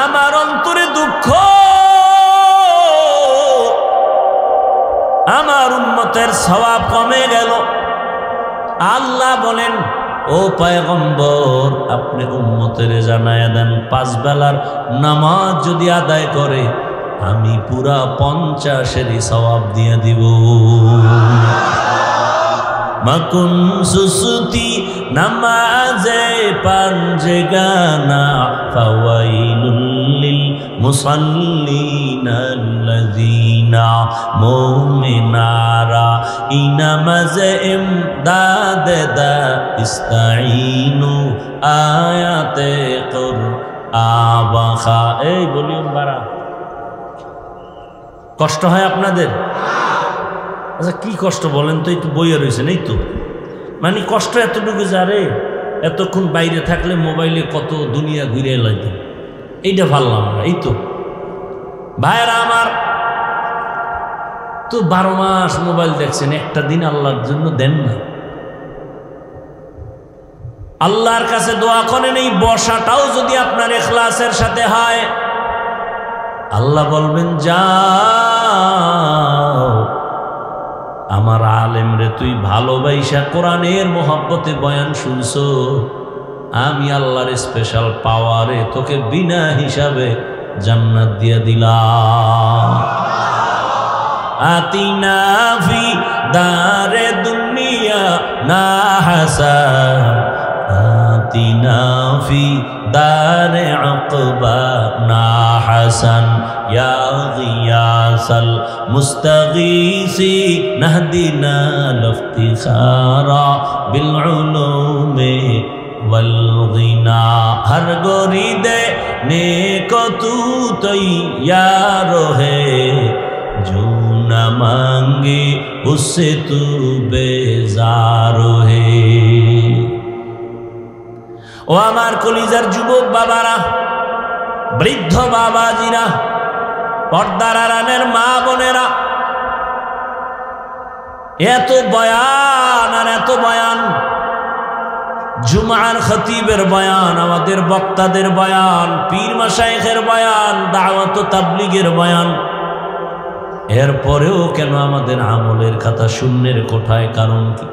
A: আমার অন্তরে দুঃখ, আমার উম্মতের সওয়াব কমে গেল। আল্লাহ বলেন, ও পয়গম্বর আপনি উম্মতের জানায়া দেন 5 বেলার নামাজ যদি আদায় করে আমি পুরা 50-এরই সওয়াব দিয়ে দিব। মাকুন সুসুতি নামাজে পাঞ্জে গানা ফাওয়াইলুল লিল মুসাল্লিনা আল্লাযীনা মুমিনারা ইনামাজে ইমদাদে দা ইস্তাঈনু আয়াতে কুরআবা। এই ভলিউম বাড়া, কষ্ট হয় আপনাদের? আচ্ছা কি কষ্ট বলেন তো? একটু বইয়ে রয়েছেন এই তো, মানে কষ্ট এতটুকু যারে এতক্ষণ বাইরে থাকলে মোবাইলে কত দুনিয়া ঘুরে লাগতো, এইটা ভাবলাম না। এই তো ভাইয়েরা আমার, তো 12 মাস মোবাইল দেখছেন, একটা দিন আল্লাহর জন্য দেন না। আল্লাহর কাছে দোয়া করেন, এই বসাটাও যদি আপনার ইখলাসের সাথে হয় আল্লাহ বলবেন, যাও আমার আলেম রে তুই ভালোবাসা কোরআনের মোহাব্বতে বয়ান শুনছো, আমি আল্লাহর স্পেশাল পাওয়ারে তোকে বিনা হিসাবে জান্নাত দিয়ে দিলাম। আতিনা ফি দারে দুনিয়া না হাসান, আতিনা ফি দারে আকবা না হাসান, ইয়া গিয়াসাল মুস্তাগীসি নাহদিনা লিফতিখারা বিল উলুমি ওয়াল গিনা। হর গরিদে নেকো তু তৈয়ার হে, जो न मांगे उससे तू बेजार है। ও আমার কলিজার যুবক বাবারা, বৃদ্ধ বাবাজিরা, পর্দার আড়ালের মা বোনেরা, এত বয়ান আর এত বয়ান, জুমার খতিবের বয়ান, আমাদের বক্তাদের বয়ান, পীর মাশায়েখের বয়ান, দাওয়াত ও তাবলীগের বয়ান, এরপরেও কেন আমাদের আমলের খাতা শূন্যের কোঠায়? কারণ কি?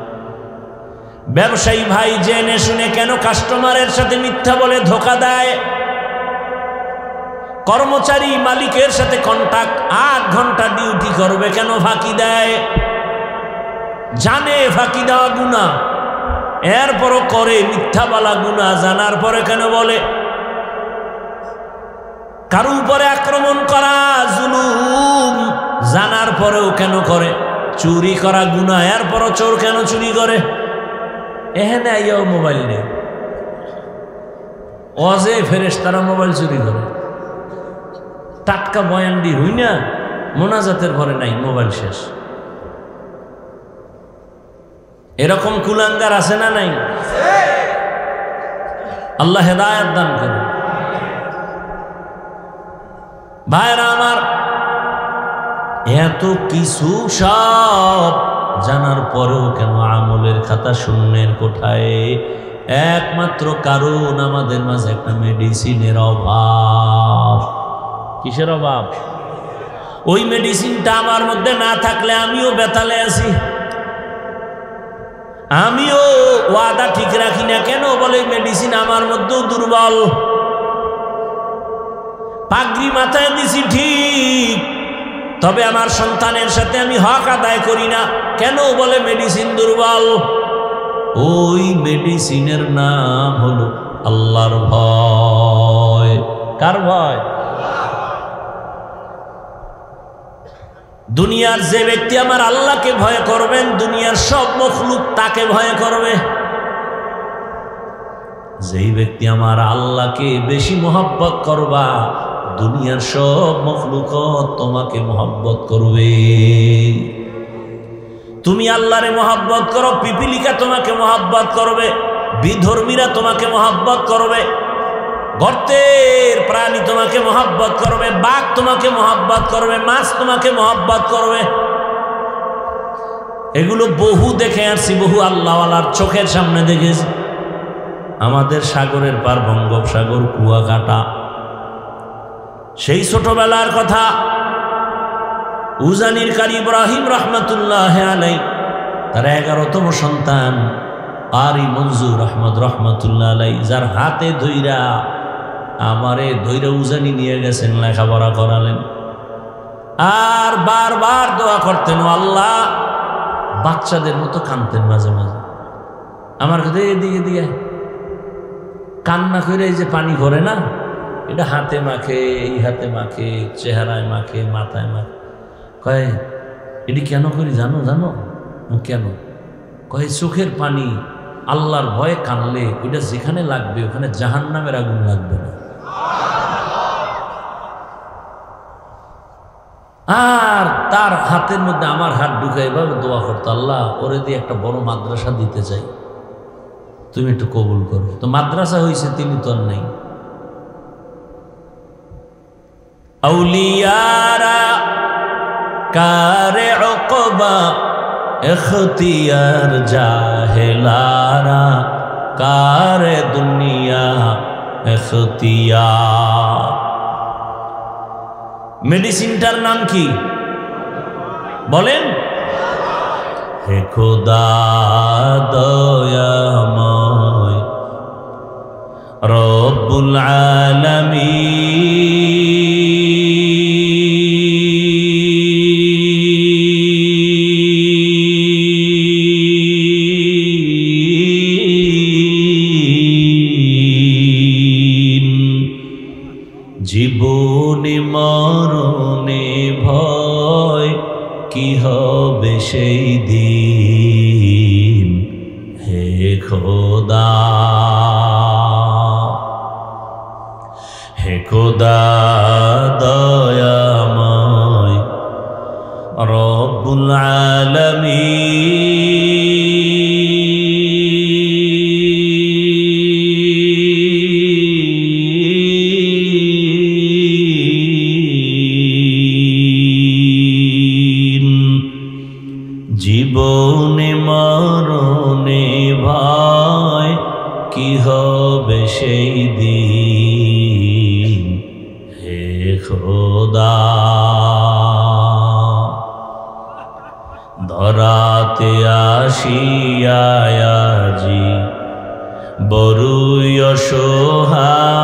A: ব্যবসায়ী ভাই জেনে শুনে কেন কাস্টমারের সাথে মিথ্যা বলে ধোকা দেয়? কর্মচারী মালিকের সাথে কন্টাক্ট 8 ঘন্টা ডিউটি করবে, কেন ফাঁকি দেয়? জানে ফাঁকি দেওয়া গুনাহ, এরপরও করে। মিথ্যা বলা গুনাহ, জানার পরে কেন বলে? কারো উপরে আক্রমণ করা জুলুম, জানার পরেও কেন করে? চুরি করা গুনাহ, এরপরও চোর কেন চুরি করে? এখানে আইয়াও মোবাইল নেই, অজে ফেরেশতারা মোবাইল চুরি করে। টাটকা বয়ান দি হই না, মোনাজাতের ঘরে নাই, মোবাইল শেষ। এরকম কুলাঙ্গার আছে না নাই? আল্লাহ হেদায়েত দান করে। ভাইরা আমার, এত কিছু সব জানার পরেও কেন আমলের খাতা শূন্যের কোঠায়? একমাত্র কারণ আমাদের মাঝে একটা মেডিসিনের অভাব। কিসের অভাব? ওই মেডিসিনটা আমার মধ্যে না থাকলে আমিও বেতালে আছি, আমিও ওয়াদা ঠিক রাখি না। কেন বলে? মেডিসিন আমার মধ্যেও দুর্বল। পাগড়ি মাথায় দিছি ঠিক, তবে আমার সন্তানের সাথে আমি হক আদায় করি না। কেন বলে? মেডিসিন দুর্বল। ওই মেডিসিনের নাম হলো আল্লাহর ভয়। কার ভয়? দুনিয়ার যে ব্যক্তি আমার আল্লাহকে ভয় করবেন, দুনিয়ার সব মখলুক তাকে ভয় করবে। যেই ব্যক্তি আমার আল্লাহকে বেশি মহব্বত করবা, দুনিয়ার সব মখলুক তোমাকে মহব্বত করবে। তুমি আল্লাহরে মহব্বত করো, পিপিলিকা তোমাকে মহব্বত করবে, বিধর্মীরা তোমাকে মহব্বত করবে, গর্তের প্রাণী তোমাকে মহব্বত করবে, বাঘ তোমাকে মহব্বত করবে, মাছ তোমাকে মহব্বত করবে। এগুলো বহু দেখে আসছি, বহু আল্লাহওয়ালার চোখের সামনে দেখেছি। আমাদের সাগরের পার বঙ্গোপসাগর, কুয়াকাটা, সেই ছোটবেলার কথা। উজানির কারি ইব্রাহিম রহমতুল্লাহ আলাই, তার 11তম সন্তান আরি মঞ্জুর আহমদ রহমতুল্লাহ আলাই, যার হাতে ধইরা আমারে ধইরা উজানি নিয়ে গেছেন, লেখাপড়া করালেন। আর বারবার দোয়া করতেন, আল্লাহ। বাচ্চাদের মতো কাঁদতেন মাঝে মাঝে। আমার কাছে এদিকে দিয়ে কান্না করে, এই যে পানি করে না, এটা হাতে মাখে, এই হাতে মাখে, চেহারায় মাখে, মাথায় মাখে। কয় এটি কেন করি জানো? জানো কেন? কয় চোখের পানি আল্লাহর ভয়ে কানলে ওইটা যেখানে লাগবে ওখানে জাহান্নামের আগুন লাগবে না। আর তার হাতের মধ্যে আমার হাত ঢুকে এভাবে দোয়া করতো, আল্লাহ ওরে দিয়ে একটা বড় মাদ্রাসা দিতে চাই, তুমি একটু কবুল করো। তো মাদ্রাসা হয়েছে, তিনি তো আর নাই। আউলিয়ারা কারে উকবা ইখতিয়ার, জাহেলারা কারে দুনিয়া ইখতিয়ার। মেডিসিনটার নাম কি বলেন? হে খোদা দয়াময় রব্বুল আলামিন। জীবনে মরণে ভয়, কি হবে সেই দিন, হে খোদা। হে খোদা দয়াময় রব্বুল আলামিন। জীবনে মরণে ভয়, কি হবে সেই দিন, হে খোদা। ধরাতে আসিয়াজি বড়ই অসহায়,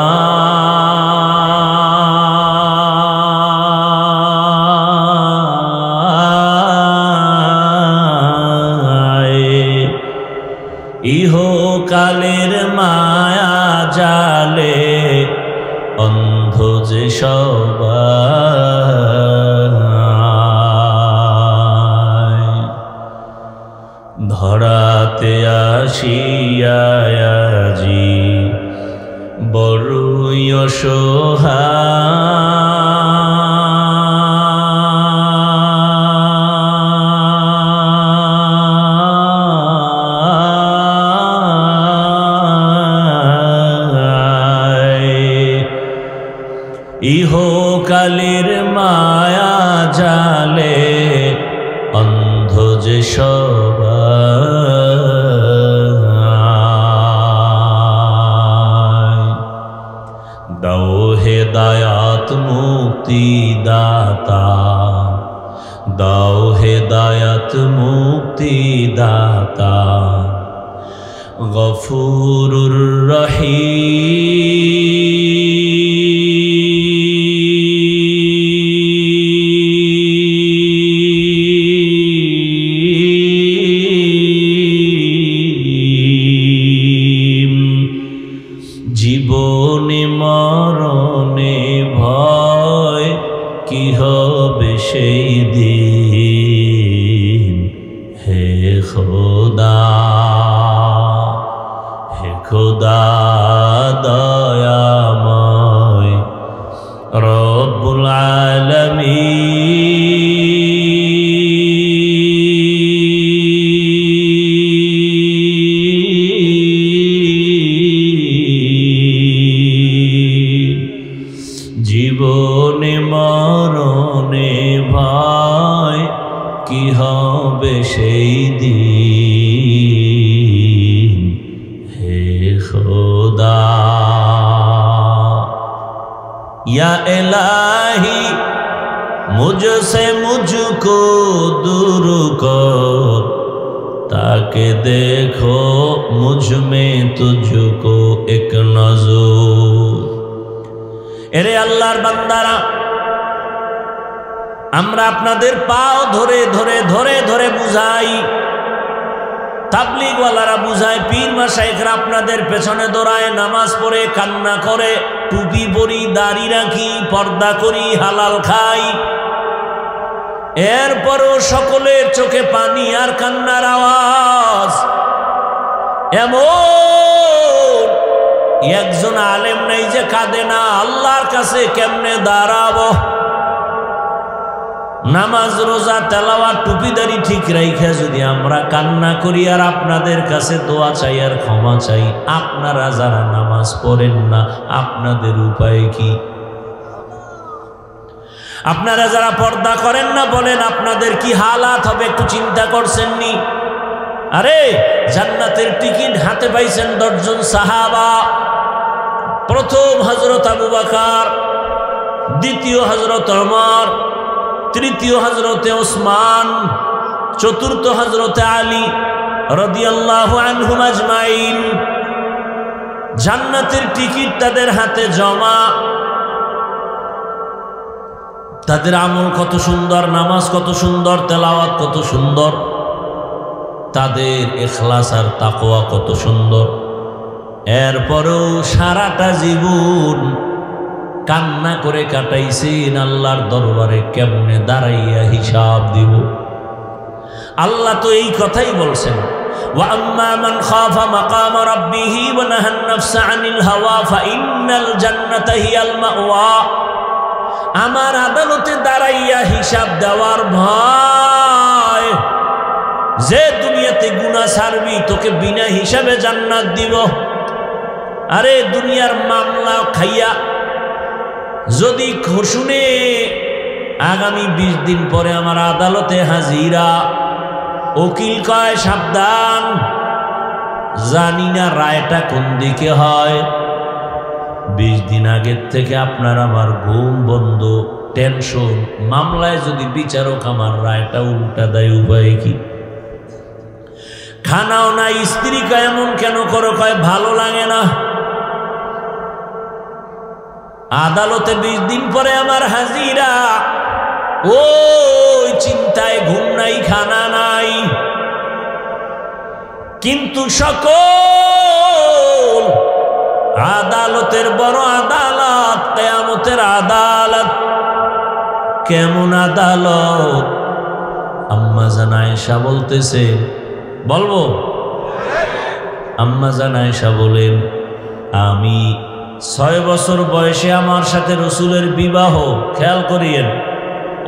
A: ইহকালের মায়া জালে অন্ধ যে সবাই। ধরাতে আসিয়াজি বড়ই অসহায়, ইহকালের মায়া জালে অন্ধ যে সবাই। দাও হেদায়াত মুক্তি দাতা, দাও হেদায়াত মুক্তি দাতা, গফুরুর রহিম। হবে সেই দিন হে খোদা দয়াময় রব্বুল আলামিন জীবনে মরণে ভয় কি হবে সেই দিন হে খোদা या इलाही मुझसे मुझको दूर कर ताकि देखो मुझ में तुझको एक नजर এরে আল্লাহর বান্দারা আমরা আপনাদের পাও ধরে ধরে ধরে ধরে বুঝাই তাবলীগওয়ালারা বুঝায় পীর মাশায়েখরা আপনাদের পেছনে দৌড়ায় নামাজ পড়ে কান্না করে টুপি পরি দাড়ি রাখি পর্দা করি হালাল খাই এরপরও সকলের চোখে পানি আর কান্নার আওয়াজ এমন একজন আলেম নাই যে কাঁদে না আল্লাহর কাছে কেমনে দাঁড়াবো নামাজ রোজা তেলাওয়াত টুপিদারি ঠিক রাইখা যদি আমরা কান্না করি আর আপনাদের কাছে দোয়া চাই আর ক্ষমা চাই আপনারা যারা নামাজ পড়েন না আপনাদের উপায় কি আপনারা যারা পর্দা করেন না বলেন আপনাদের কি হালাত হবে একটু চিন্তা করছেন নি আরে জান্নাতের টিকিট হাতে পাইছেন 10 জন সাহাবা প্রথম হযরত আবু বকর দ্বিতীয় হযরত ওমর তৃতীয় হযরতে ওসমান চতুর্থ হযরতে আলী রাদিয়াল্লাহু আনহুম আজমাইন জান্নাতের টিকিট তাদের হাতে জমা তাদের আমল কত সুন্দর নামাজ কত সুন্দর তেলাওয়াত কত সুন্দর তাদের ইখলাস আর তাকওয়া কত সুন্দর এরপরও সারাটা জীবন কান্না করে কাটাইছেন আল্লাহর দরবারে কেমনে দাঁড়াইয়া হিসাব দিব আল্লাহ তো এই কথাই বলছেন ওয়া আম্মা মান খাফা মাকাম রাব্বিহি ওয়া নাহান নাফসা আনিল হাওয়া ফাইন্নাল জান্নাতা হিয়াল মাওয়া আমার আদালতে দাঁড়াইয়া হিসাব দেওয়ার ভয় যে দুনিয়াতে গুনাহ ছাড়বি তোকে বিনা হিসাবে জান্নাত দিব আরে দুনিয়ার মামলা খাইয়া যদি শুনে আগামী 20 দিন পরে আমার আদালতে হাজিরা উকিল কয় সাবধান জানি না রায়টা কোন দিকে হয় 20 দিন আগের থেকে আপনার আমার ঘুম বন্ধ টেনশন মামলায় যদি বিচারক আমার রায়টা উল্টা দেয় উপায় কি খানাও না স্ত্রী কয় এমন কেন করো কয় ভালো লাগে না আদালতে 20 দিন পরে আমার হাজিরা ওই চিন্তায় ঘুম নাই খানা নাই কিন্তু সকল আদালতের বড় আদালত কিয়ামতের আদালত কেমন আদালত আম্মা জান আয়েশা বলতেছে বলবো আম্মা জান আয়েশা বলেন আমি 6 বছর বয়সে আমার সাথে রাসূলের বিবাহ খেয়াল করিয়েন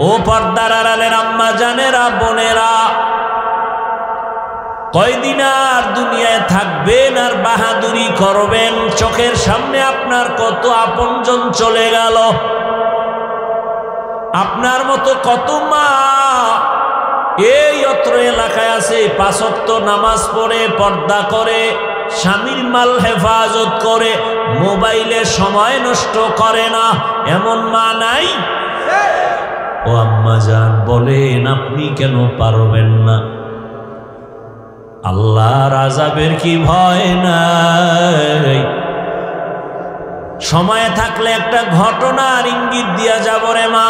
A: ও পর্দার আড়ালের আম্মা জানেরা বোনেরা কয়দিন আর দুনিয়ায় থাকবেন আর বাহাদুরি করবেন চোখের সামনে আপনার কত আপনজন চলে গেল আপনার মতো কত মা এই অত্র এলাকায় আছে 5 ওয়াক্ত নামাজ পড়ে পর্দা করে স্বামীর মাল হেফাজত করে মোবাইলে সময় নষ্ট করে না এমন মা নাই ও আম্মা জান বলেন আপনি কেন পারবেন না আল্লাহর আযাবের কি ভয় নাই সময় থাকলে একটা ঘটনার ইঙ্গিত দিয়া যাব রে মা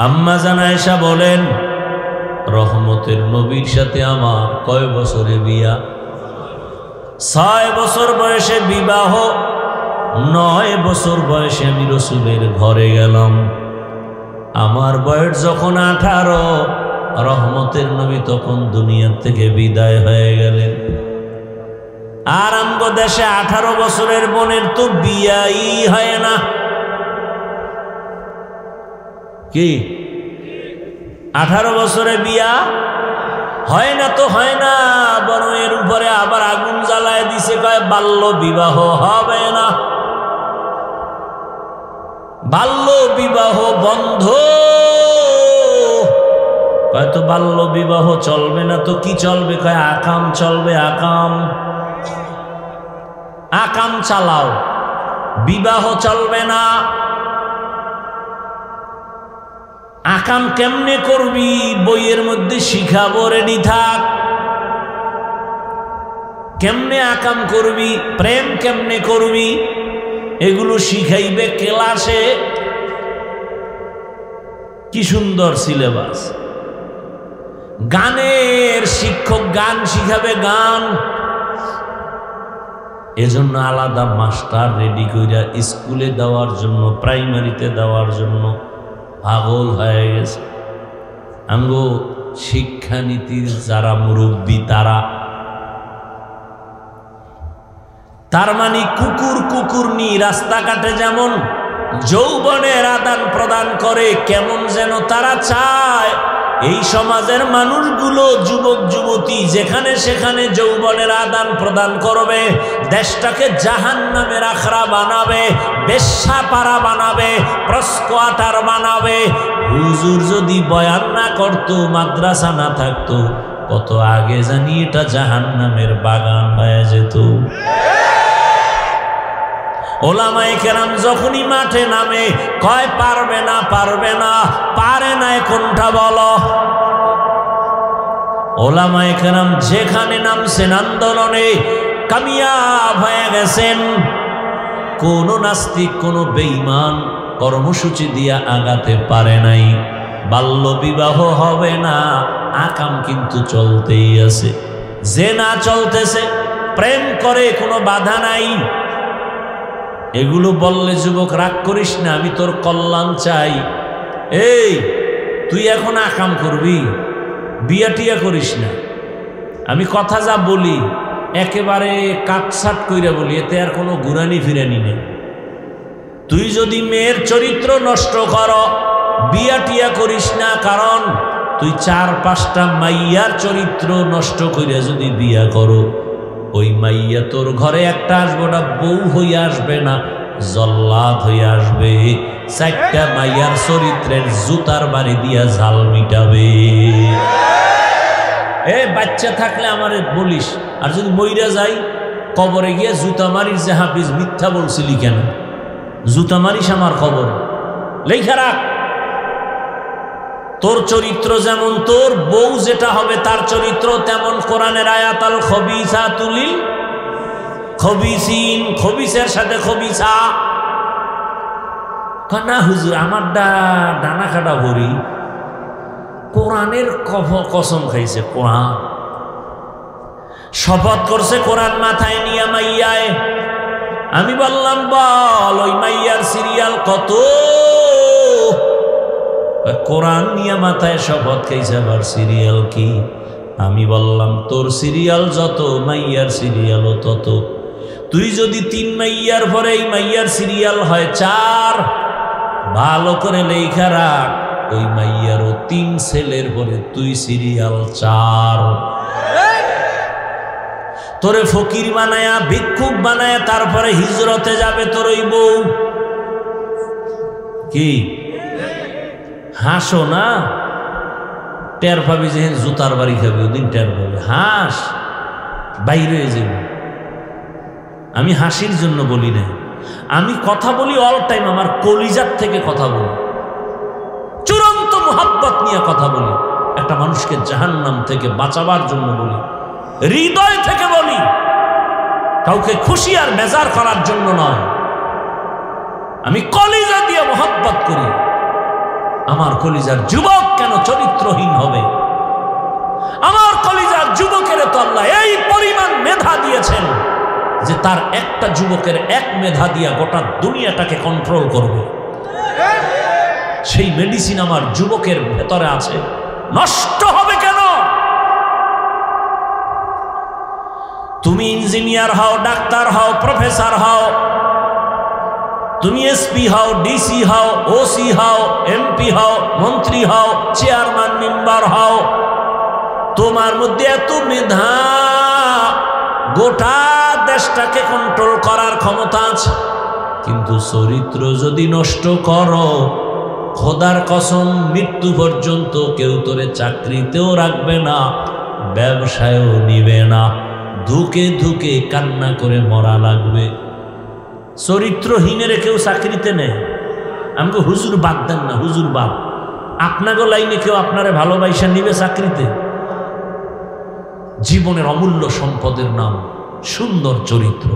A: আম্মা জান আয়েশা বলেন রহমতের নবীর সাথে আমার কয় বছরে বিয়া 6 বছর বয়সে বিবাহ 9 বছর বয়সে আমি রসুলের ঘরে গেলাম। আমার বয়স যখন 18, রহমতের নবী তখন দুনিয়া থেকে বিদায় হয়ে গেলেন। আর আমগো দেশে 18 বছরের বোনের তো বিয়াই হয় না। কি 18 বছরে বিয়া হয় না? তো হয় না, বরং এর উপরে আবার আগুন জ্বালায় দিছে, কয় বাল্য বিবাহ হবে না, বাল্য বিবাহ বন্ধ। কয় তো বাল্য বিবাহ চলবে না, তো কি চলবে? কয় আকাম চলবে। আকাম আকাম চালাও, বিবাহ চলবে না। আকাম কেমনে করবি? বইয়ের মধ্যে শিখাবো, রেডি থাক। কেমনে আকাম করবি, প্রেম কেমনে করবি, এগুলো শিখাইবে ক্লাসে। কি সুন্দর সিলেবাস। গানের শিক্ষক গান শিখাবে, গান। এজন্য আলাদা মাস্টার রেডি কইরা স্কুলে দেওয়ার জন্য, প্রাইমারিতে দেওয়ার জন্য পাগল হয়ে গেছে। আমগো শিক্ষানীতির যারা মুরব্বী তার মানে কুকুর কুকুরনি রাস্তাঘাটে যেমন যৌবনের আদান প্রদান করে, কেমন যেন তারা চায় এই সমাজের মানুষগুলো, যুবক যুবতী যেখানে সেখানে যৌবনের আদান প্রদান করবে, দেশটাকে জাহান্নামের আখড়া বানাবে, বেশ্যাপাড়া বানাবে, প্রস্কোয়াটার বানাবে। হুজুর যদি বয়ান না করতো, মাদ্রাসা না থাকতো, কত আগে জানি এটা জাহান্নামের বাগান হয়ে যেত। ওলামায়ে কেরাম যখনই মাঠে নামে, কয় পারবে না, পারবে না, পারে না কোনটা বলো। ওলামায়ে কেরাম যেখানে নামছেন আন্দোলনে, কামিয়াব হয়ে গেছেন। কোন নাস্তিক, কোন বেঈমান কর্মসূচি দিয়া আগাতে পারে নাই। বাল্য বিবাহ হবে না, আকাম কিন্তু চলতেই আছে। যে না চলতেছে, প্রেম করে, কোনো বাধা নাই। এগুলো বললে যুবক রাগ করিস না, আমি তোর কল্যাণ চাই। এই তুই এখন আকাম করবি, বিয়া টিয়া করিস না। আমি কথা যা বলি একেবারে কাটসাট কইরা বলি, এতে আর কোনো ঘুরানি ফিরানি নেই। তুই যদি মেয়ের চরিত্র নষ্ট কর, বিয়া টিয়া করিস না। কারণ তুই 4-5টা মাইয়ার চরিত্র নষ্ট কইরা যদি বিয়া করো, ওই মাইয়া তোর ঘরে একটা আসবে না, বউ হইয়া আসবে না, জল্লাদ হইয়া আসবে। 4টা মাইয়ার চরিত্রের জুতার বাড়ি দিয়া ঝাল মিটাবে। এ বাচ্চা থাকলে আমারে বলিস, আর যদি মইরা যাই কবরে গিয়ে জুতা মারিস যে হাফিজ মিথ্যা বলছিলি কেন? জুতা মারিস আমার কবরে, লেখা রাখ। তোর চরিত্র যেমন, তোর বউ যেটা হবে তার চরিত্র তেমন। কোরআনের আয়াত, আল খবিসাতু লিল খবিসিন, খবিসের সাথে খবিসা। না হুজুর, আমার ডানা কাটা ভরি। কোরআনের কসম খাইছে, কোরআন শপথ করছে, কোরআন মাথায় নিয়ে মাইয়ায়। আমি বললাম বল ওই মাইয়ার সিরিয়াল কত? কোরআন নিয়ে মাথায় শপথ খাইছে, আবার সিরিয়াল কি? আমি বললাম তোর সিরিয়াল যত, মাইয়ার সিরিয়ালও তত। তুই যদি 3 মাইয়ার পরে এই মাইয়ার সিরিয়াল হয় 4, ভালো করে লেখা রাখ, ওই মাইয়ারও 3 ছেলের পরে তুই সিরিয়াল 4। তোরে ফকির বানায়া, ভিক্ষুক বানায়া, তারপরে হিজরতে যাবে তোর ওই বউ। কি হাসো না? টের পাবি যে জুতার বাড়ি খাবি, ওদিন টের পাবি। হাস, বাইরে যাবি। আমি হাসির জন্য বলি না, আমি কথা বলি অল টাইম, আমার কলিজার থেকে কথা বলি, চূড়ান্ত মোহাব্বত নিয়ে কথা বলি। একটা মানুষকে জাহান্নাম থেকে বাঁচাবার জন্য বলি, হৃদয় থেকে বলি, কাউকে খুশি আর বেজার করার জন্য নয়। আমি কলিজা দিয়ে মোহাব্বত করি। আমার কলিজার যুবক কেন চরিত্রহীন হবে? আমার কলিজার যুবকের তো আল্লাহ এই পরিমাণ মেধা দিয়েছেন যে তার একটা যুবকের এক মেধা দিয়া গোটা দুনিয়াটাকে কন্ট্রোল করবে। সেই মেডিসিন আমার যুবকের ভেতরে আছে, নষ্ট হবে কেন? তুমি ইঞ্জিনিয়ার হও, ডাক্তার হও, প্রফেসর হও, তুমি এসপি হও, ডিসি হও, ওসি হও, এমপি হও, মন্ত্রী হও, চেয়ারম্যান মেম্বার হও, তোমার মধ্যে এত মেধা, গোটা দেশটাকে কন্ট্রোল করার ক্ষমতা আছে, কিন্তু চরিত্র যদি নষ্ট করো, খোদার কসম মৃত্যু পর্যন্ত কেউ তোরে চাকরিতেও রাখবে না, ব্যবসায়ও নিবে না, ধুকে ধুকে কান্না করে মরা লাগবে। চরিত্রহীনের কেউ চাকরিতে নেয়। আমাকে হুজুর বাদ দেন না, হুজুর বাদ। আপনাকে লাইনে কেউ আপনারে ভালোবাসা নিবে চাকরিতে? জীবনের অমূল্য সম্পদের নাম সুন্দর চরিত্র।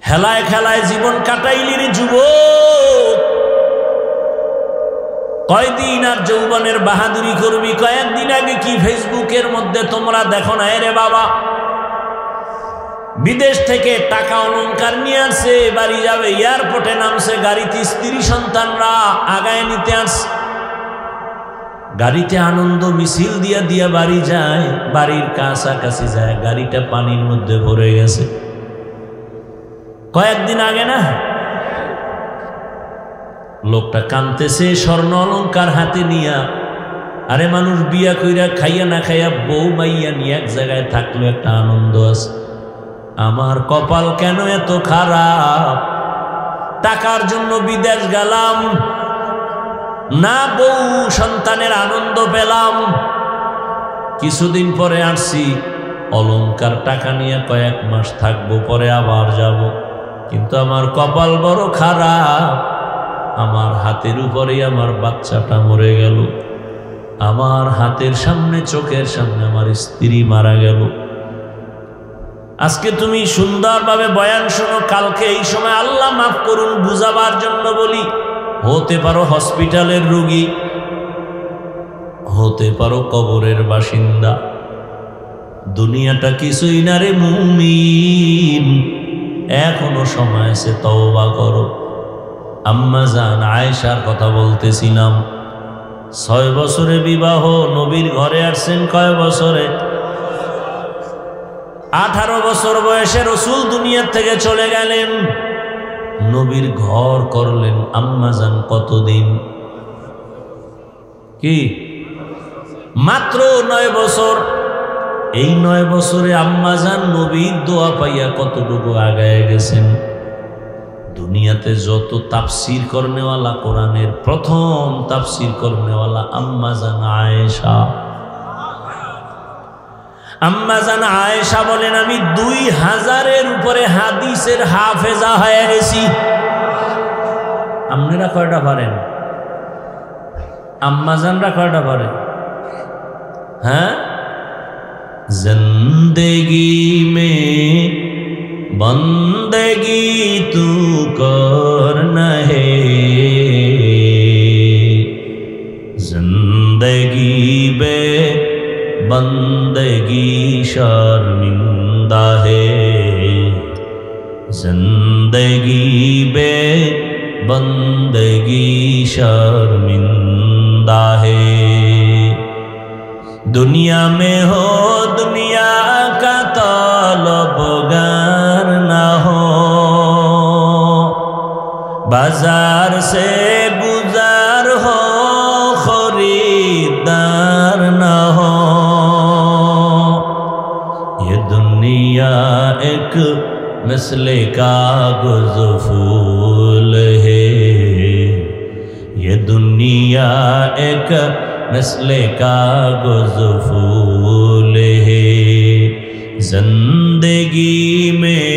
A: হেলায় খেলায় জীবন কাটাইলির যুবক, কয়দিন আর যৌবনের বাহাদুরি করবি? কয়েকদিন আগে কি ফেসবুকের মধ্যে তোমরা দেখো না? রে বাবা, বিদেশ থেকে টাকা অলংকার নিয়ে আসে, বাড়ি যাবে, এয়ারপোর্টে নামছে, গাড়িতে স্ত্রী সন্তানরা আগায় নিতে আসে, গাড়িতে আনন্দ মিছিল দিয়া দিয়া বাড়ি যায়, বাড়ির কাছাকাছি যায়, গাড়িটা পানির মধ্যে ভরে গেছে। কয়েকদিন আগে না, লোকটা কাঁদতেছে, স্বর্ণ অলংকার হাতে নিয়া। আরে মানুষ বিয়া কইরা খাইয়া না খাইয়া বউ মাইয়া নিয়ে এক জায়গায় থাকলো, একটা আনন্দ আছে। আমার কপাল কেন এত খারাপ, টাকার জন্য বিদেশ গেলাম না, বউ সন্তানের আনন্দ পেলাম, কিছুদিন পরে আসছি, অলংকার টাকা নিয়ে কয়েক মাস থাকবো, পরে আবার যাব, কিন্তু আমার কপাল বড় খারাপ, আমার হাতের উপরেই আমার বাচ্চাটা মরে গেল, আমার হাতের সামনে, চোখের সামনে আমার স্ত্রী মারা গেল। আজকে তুমি সুন্দরভাবে বয়ান শোনো, কালকে এই সময় আল্লাহ মাফ করুন বুঝাবার জন্য বলি, হতে পারো হসপিটালের রোগী, হতে পারো কবরের বাসিন্দা, দুনিয়াটা কিছুই না রে মুমিন, এখনো সময় আছে, তওবা করো। আম্মা জান আয়েশার কথা বলতেছিলাম, 6 বছরে বিবাহ, নবীর ঘরে আসছেন কয় বছরে? 18 বছর বয়সে রাসূল দুনিয়া থেকে চলে গেলেন, নবীর ঘর করলেন আম্মা জান কতদিন? কি মাত্র 9 বছর। এই 9 বছরে আম্মা জান নবীর দোয়া পাইয়া কতটুকু আগায় গেছেন। দুনিয়াতে যত তাফসীর করনেওয়ালা, কোরআনের প্রথম তাফসীর করনেওয়ালা আম্মা জান আয়েশা। আম্মা জান আয়েশা বলেন, আমি 2000-এর উপরে হাদিসের হাফেজা হয়ে গেছি। আপনারা কয়টা পারেন? আম্মা জানরা কয়টা পারে? হ্যাঁ, জিন্দেগি মে বন্দেগি তু করনা হে, জিন্দেগি বে बंदगी शर्मिंदा है, जिंदगी बे बंदगी शर्मिंदा है। दुनिया में हो दुनिया का तलबगार ना हो, बाजार से गुजार हो खरीदार ना हो। दुनिया एक मिसले कागज़ फूल है, ये दुनिया एक मिसले कागज़ फूल है, जिंदगी में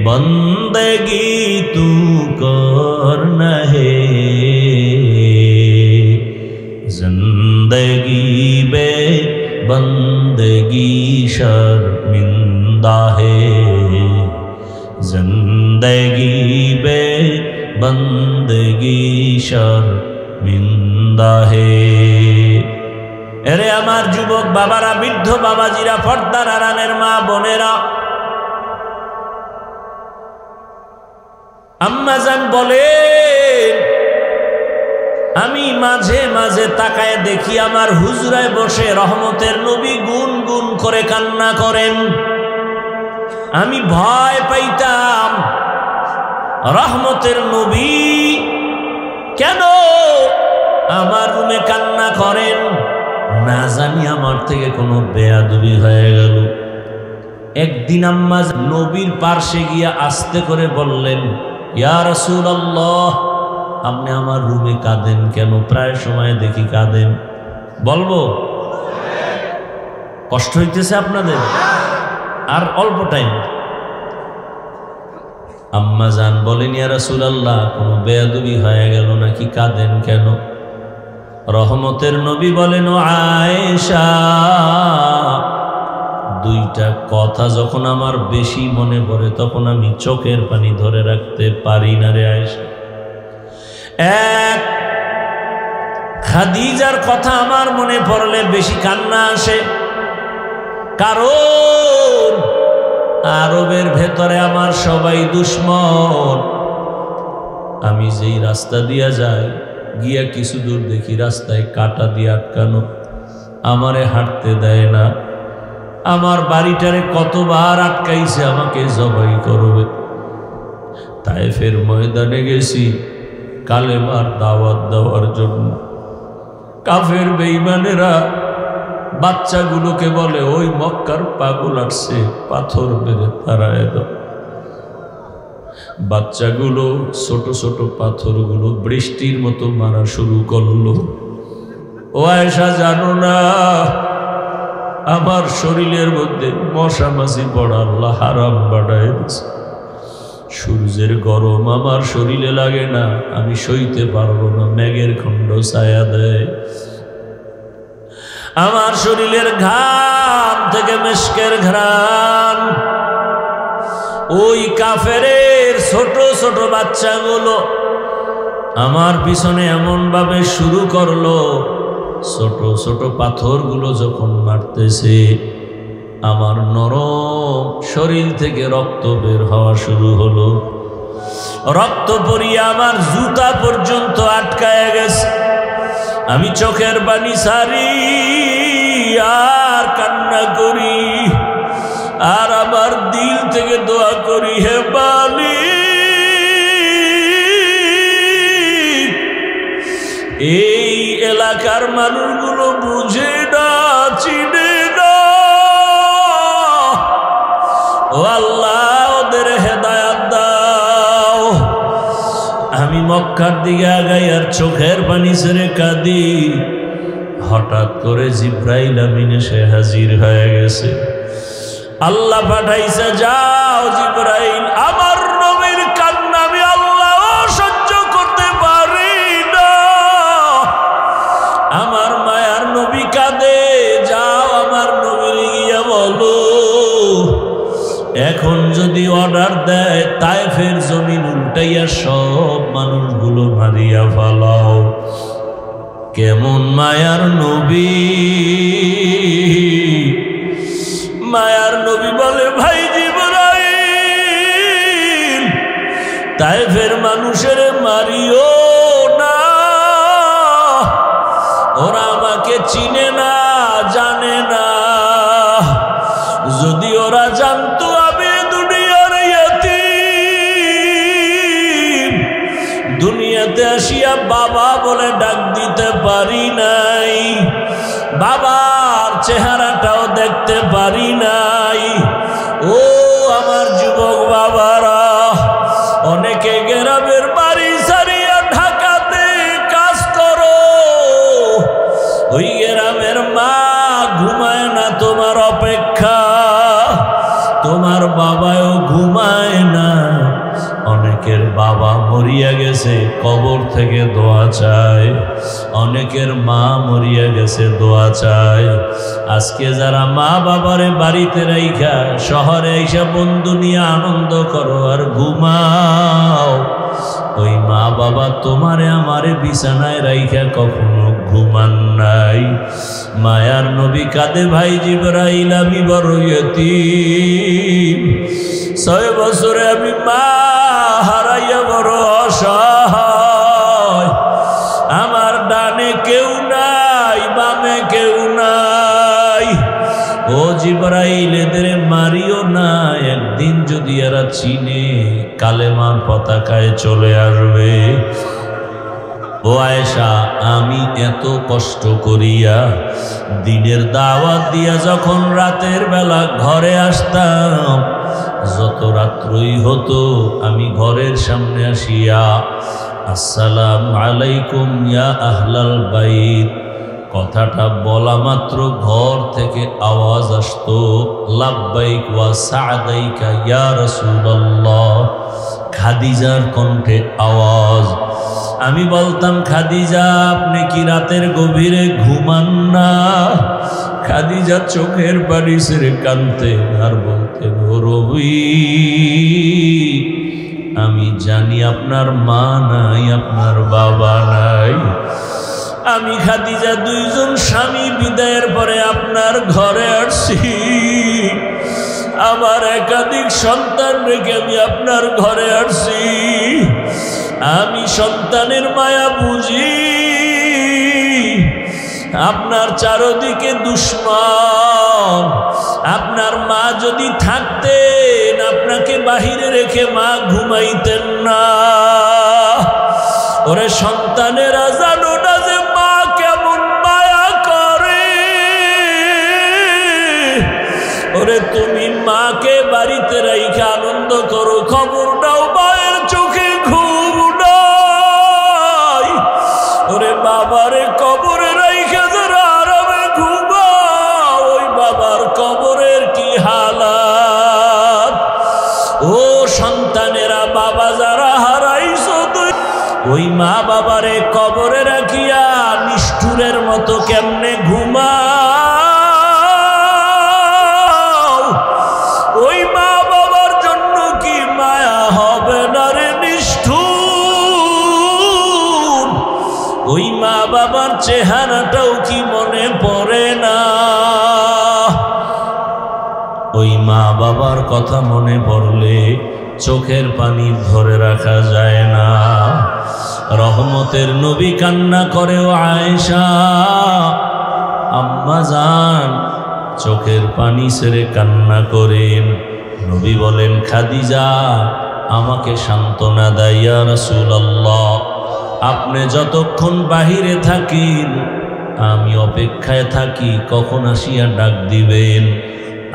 A: बंदगी तू करना है, जिंदगी में बंदगी शर्मिंदा है, जिंदगी बे बंदगी शर्मिंदा है। এরে আমার যুবক বাবারা, বৃদ্ধ বাবাজিরা, পর্দার আড়ালের মা বোনেরা, আম্মাজান বলেন, আমি মাঝে মাঝে তাকায় দেখি আমার হুজরায় বসে রহমতের নবী গুন গুন করে কান্না করেন। আমি ভয় পাইতাম, রহমতের নবী কেন আমার রুমে কান্না করেন? না জানি আমার থেকে কোনো বেয়াদবি হয়ে গেল। একদিন আম্মা নবীর পার্শ্বে গিয়া আস্তে করে বললেন, ইয়া রাসূলুল্লাহ, আপনি আমার রুমে কাঁদেন কেন? প্রায় সময় দেখি কাঁদেন। বলবো? কষ্ট হইতেছে আপনাদের? আর অল্প টাইম। আম্মা জান বলেন, ইয়া রাসূলুল্লাহ, কোনো বেয়াদবি হয়ে গেল নাকি? কাঁদেন কেন? রহমতের নবী বলেন, ও আয়েশা, দুইটা কথা যখন আমার বেশি মনে পড়ে তখন আমি চোখের পানি ধরে রাখতে পারি না রে আয়েশা। এক, খাদিজার কথা আমার মনে পড়লে বেশি কান্না আসে, কারণ আরবের ভেতরে আমার সবাই দুশ্মন। আমি যেই রাস্তা দিয়া যাই, গিয়া কিছু দূর দেখি রাস্তায় কাঁটা দিয়ে আটকানো, আমারে হাঁটতে দেয় না। আমার বাড়িটারে কতবার আটকাইছে, আমাকে জবাই করবে। তায়েফের ময়দানে গেছি কালেমার দাওয়াত দেওয়ার জন্য। কাফের বেঈমানেরা বাচ্চাগুলোকে বলে, ওই মক্কার পাগল আসছে, পাথর মেরে তাড়ায় দাও। বাচ্চাগুলো ছোট ছোট পাথরগুলো বৃষ্টির মতো মারা শুরু করলো। ও আয়েশা, জানো না আমার শরীরের মধ্যে মশা মাছি পড়া আল্লাহ হারাম বানায় দিয়েছে। সূর্যের গরম আমার শরীরে লাগে না, আমি সইতে পারবো না, মেঘের খণ্ড ছায়া দেয়। আমার শরীরের ঘাম থেকে মেশকের ঘ্রাণ। ওই কাফেরের ছোট ছোট বাচ্চাগুলো আমার পিছনে এমন ভাবে শুরু করলো, ছোট ছোট পাথরগুলো যখন মারতেছে, আমার নরম শরীর থেকে রক্ত বের হওয়া শুরু হলো। রক্ত পরিয়ে আমার জুতা পর্যন্ত আটকায় গেছে। আমি চোখের পানি ছাড়ি আর কান্না করি, আর আমার দিল থেকে দোয়া করি, হে মালিক, এই এলাকার মানুষগুলো বুঝে না, চিনে না। ও আল্লাহ, ওদের হেদায়াত দাও। আমি মক্কার দিকে আগাই আর চোখের পানি ছেড়ে কাঁদি। হঠাৎ করে জিব্রাইল আমিন এসে হাজির হয়ে গেছে। আল্লাহ পাঠাইছে, যাও জিব্রাইল, আমার নবীর কান্না আমি আল্লাহ সহ্য করতে পারি না। আমার মায়ার নবী কাঁদে, যাও আমার নবীর গিয়া বলো, এখন যদি অর্ডার দেয় তায়েফের জমিন উল্টাইয়া সব মানুষগুলো মারিয়া ফেলাও। কেমন মায়ার নবী! মায়ার নবী বলে, ভাই জিবরাইল, তায়েফের মানুষের মারিও না, ওরা আমাকে চিনে না, জানে না। যদি ওরা জানতো আমি দুনিয়ার ইয়াতীম, দুনিয়াতে আসিয়া বাবা বলে ডাক দিতে পারি নাই, বাবার চেহারাটাও দেখতে পারি নাই। ও আমার যুবক বাবারা, অনেকে গ্রামের বাড়ি ছাড়িয়া ঢাকাতে কাজ করো, ওই গ্রামের মা ঘুমায় না তোমার অপেক্ষা, তোমার বাবাও ঘুমায় না। অনেকের বাবা মরিয়া গেছে, কবর থেকে দোয়া চায়। অনেকের মা মরিয়া গেছে, দোয়া চায়। আজকে যারা মা বাবারে বাড়িতে রাইখা শহরে এসে বন্ধু নিয়ে আনন্দ করো আর ঘুমাও, ওই মা বাবা তোমারে আমারে বিছানায় রাইখা কখনো ঘুমান নাই। মায়ার নবী কাঁদে ভাই জিবরাইল আমি বড় ইয়তীম, 6 বছরে আমি মা হারাইয়া বড় অসহায়, আমার ডানে কেউ নাই বামে কেউ নাই। ও জিবরাইল এদের মারিও না, একদিন যদি এরা চিনে কালেমার পতাকায় চলে আসবে। ও আয়েশা, আমি এত কষ্ট করিয়া দিনের দাওয়াত দিয়া যখন রাতের বেলা ঘরে আসতাম, যত রাত্রই হতো আমি ঘরের সামনে আসিয়া আসসালামু আলাইকুম ইয়া আহলাল বাইত কথাটা বলা মাত্র ঘর থেকে আওয়াজ আসতো, লাব্বাইক ওয়া সা'দাইকা ইয়া রাসূলুল্লাহ। খাদিজার কণ্ঠে আওয়াজ। আমি বলতাম, খাদিজা আপনি কি রাতের গভীরে ঘুমান না? খাদিজা চোখের পানি ছেড়ে কাঁদতেন আর বলতেন, ও রবি, আমি জানি আপনার মা নাই, আপনার বাবা নাই। আমি খাদিজা 2 জন স্বামী বিদায়ের পরে আপনার ঘরে আসছি। আমার একাধিক সন্তান রেখে আমি আপনার ঘরে আসছি। আমি সন্তানের মায়া বুঝি। আপনার চারদিকে দুশ্মন। আপনার মা যদি থাকতেন, আপনাকে বাহিরে রেখে মা ঘুমাইতেন না। ওরে সন্তানেরা জানো না যে মা কেমন মায়া করে। ওরে তুমি মাকে বাড়িতে রাইখা আনন্দ করো, খবর নাও মায়ের চোখে ঘুম নাই। ওরে বাবারে কবরে রাইখা যারা আরামে ঘুমাও, ওই বাবার কবরের কি হালাত। ও সন্তানেরা, বাবা যারা হারাইছো ওই মা বাবারে কবরে রাখিয়া নিষ্ঠুরের মতো কেমনে ঘুমাও? ওই মা বাবার জন্য কি মায়া হবে না রে নিষ্ঠুর? ওই মা বাবার চেহারাটাও কি মনে পড়ে না? ওই মা বাবার কথা মনে পড়লে চোখের পানি ধরে রাখা যায় না। রহমতের নবী কান্না করে, ও আয়েশা আম্মা জান, চোখের পানি ছেড়ে কান্না করেন। নবী বলেন, খাদিজা আমাকে সান্ত্বনা দেয়, ইয়া রাসূলুল্লাহ আপনি যতক্ষণ বাহিরে থাকেন আমি অপেক্ষায় থাকি কখন আসিয়া ডাক দিবেন।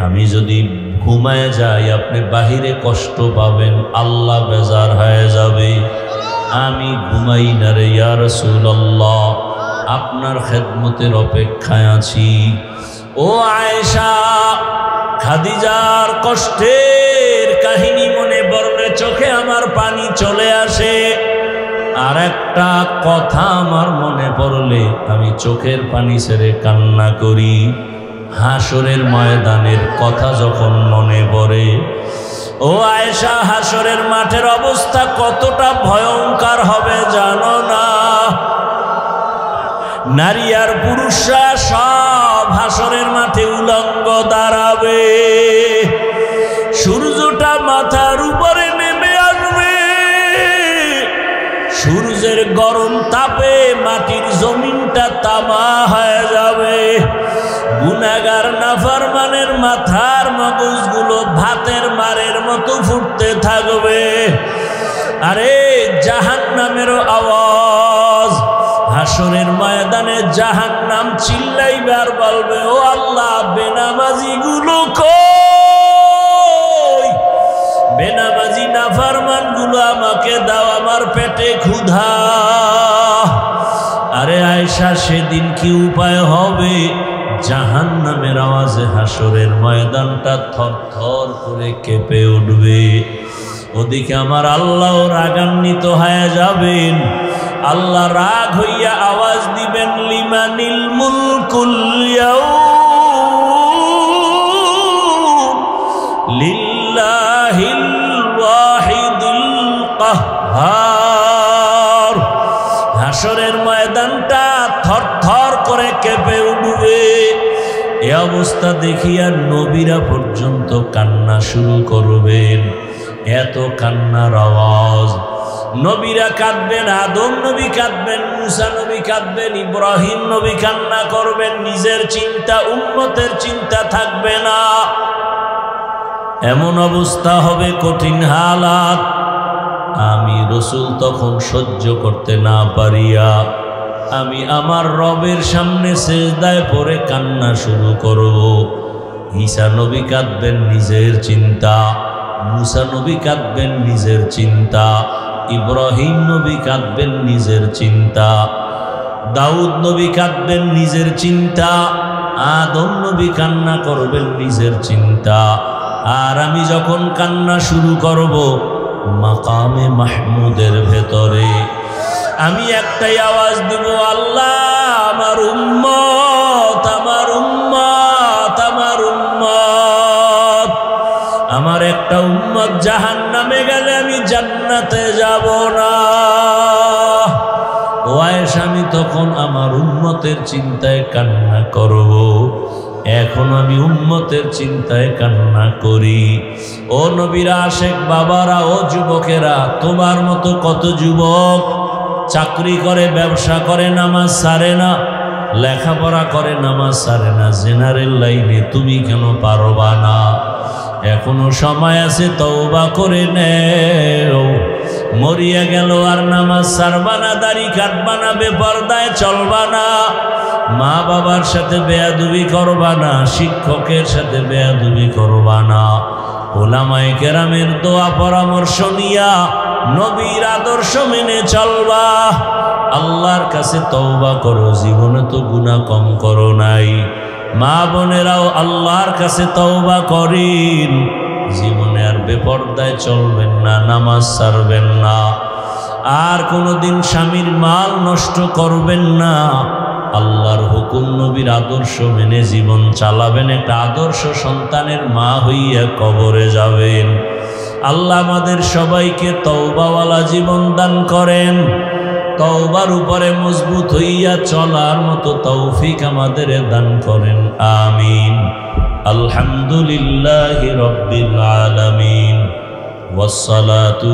A: আমি যদি ঘুমায় যাই আপনি বাহিরে কষ্ট পাবেন, আল্লাহ বেজার হয়ে যাবে। আমি ঘুমাই না রে ইয়া রাসূলুল্লাহ, আপনার খেদমতের অপেক্ষায় আছি। ও আয়েশা, খাদিজার কষ্টের কাহিনী মনে পড়লে চোখে আমার পানি চলে আসে। আর একটা কথা আমার মনে পড়লে আমি চোখের পানি ছেড়ে কান্না করি। হাসরের ময়দানের কথা যখন মনে পড়ে, ও আয়েশা, হাসরের মাঠের অবস্থা কতটা ভয়ঙ্কর হবে জানো না? নারী আর পুরুষরা সব হাসরের মাঠে উলঙ্গ দাঁড়াবে। সূর্যটা মাথার উপরে নেমে আসবে। সূর্যের গরম তাপে মাটির জমিনটা তামা হয়ে যাবে। গুনাহগার নাফরমানের মাথার মগজগুলো ভাতের মারের মতো ফুটতে থাকবে। আরে জাহান্নামেরও আওয়াজ। হাসরের ময়দানে জাহান্নাম চিল্লাইবে আর বলবে, ও আল্লাহ, বেনামাজি গুলো কই? বেনামাজি নাফরমান গুলো আমাকে দাও, আমার পেটে ক্ষুধা। আরে আয়েশা, সেদিন কি উপায় হবে? জাহান্নামের আওয়াজে হাসরের ময়দানটা থরথর করে কেঁপে উঠবে। ওদিকে আমার আল্লাহ রাগান্বিত হয়ে যাবেন। আল্লাহ রাগ হইয়া আওয়াজ দিবেন, লিমানিল মুলকুল ইয়াউম লিল্লাহিল ওয়াহিদিল কাহ্হার। হাসরের ময়দানটা থরথর কেঁপে উঠবে। এ অবস্থা দেখিয়া নবীরা পর্যন্ত কান্না শুরু করবেন। এত কান্নার আওয়াজ। নবীরা কাঁদবেন, আদম নবী কাঁদবেন, মুসা নবী কাঁদবেন, ইব্রাহিম নবী কান্না করবেন। নিজের চিন্তা, উম্মতের চিন্তা থাকবে না। এমন অবস্থা হবে, কঠিন হালাত। আমি রাসূল তখন সহ্য করতে না পারিয়া আমি আমার রবের সামনে সিজদায় পড়ে কান্না শুরু করব। ঈসা নবী কাঁদবেন নিজের চিন্তা, মুসা নবী কাঁদবেন নিজের চিন্তা, ইব্রাহিম নবী কাঁদবেন নিজের চিন্তা, দাউদ নবী কাঁদবেন নিজের চিন্তা, আদম নবী কান্না করবেন নিজের চিন্তা। আর আমি যখন কান্না শুরু করব মাকামে মাহমুদের ভেতরে আমি একটাই আওয়াজ দিব, আল্লাহ আমার উম্মত, আমার উম্মত, আমার উম্মত। আমার একটা উম্মত জাহান্নামে গেলে আমি জান্নাতে যাব না। ও আয়েশা, আমি তখন আমার উম্মতের চিন্তায় কান্না করব। এখন আমি উম্মতের চিন্তায় কান্না করি। ও নবীরা, আশেক বাবারা, ও যুবকেরা, তোমার মতো কত যুবক চাকরি করে, ব্যবসা করে, নামাজ ছাড়ে না, লেখাপড়া করে, নামাজ ছাড়ে না, জেনারেল লাইনে, তুমি কেন পারবা না? এখনো সময় আছে, তওবা করে নেও। মরিয়া গেল আর নামাজ ছাড়বা না, দাড়ি কাটবা না, বেপরদায় চলবা না, মা বাবার সাথে বেয়াদবি করবা না, শিক্ষকের সাথে বেয়াদবি করবা না, ওলামায়ে কেরামের দোয়া পরামর্শ নিয়া নবীর আদর্শ মেনে চলবা। আল্লাহর কাছে তওবা করো, জীবনে তো গুনাহ কম করো নাই। মা বোনেরাও আল্লাহর কাছে তওবা করেন, জীবনে আর বেপরদায় চলবেন না, নামাজ ছাড়বেন না, আর কোনোদিন স্বামীর মাল নষ্ট করবেন না, আল্লাহর হুকুম নবীর আদর্শ মেনে জীবন চালাবেন। একটা আদর্শ সন্তানের মা হইয়া কবরে যাবেন। আল্লাহ আমাদের সবাইকে তওবাওয়ালা জীবন দান করেন। তওবার উপরে মজবুত হইয়া চলার মতো তৌফিক আমাদের দান করেন। আমিন। আলহামদুলিল্লাহি রাব্বিল আলামিন। ওয়াসসালাতু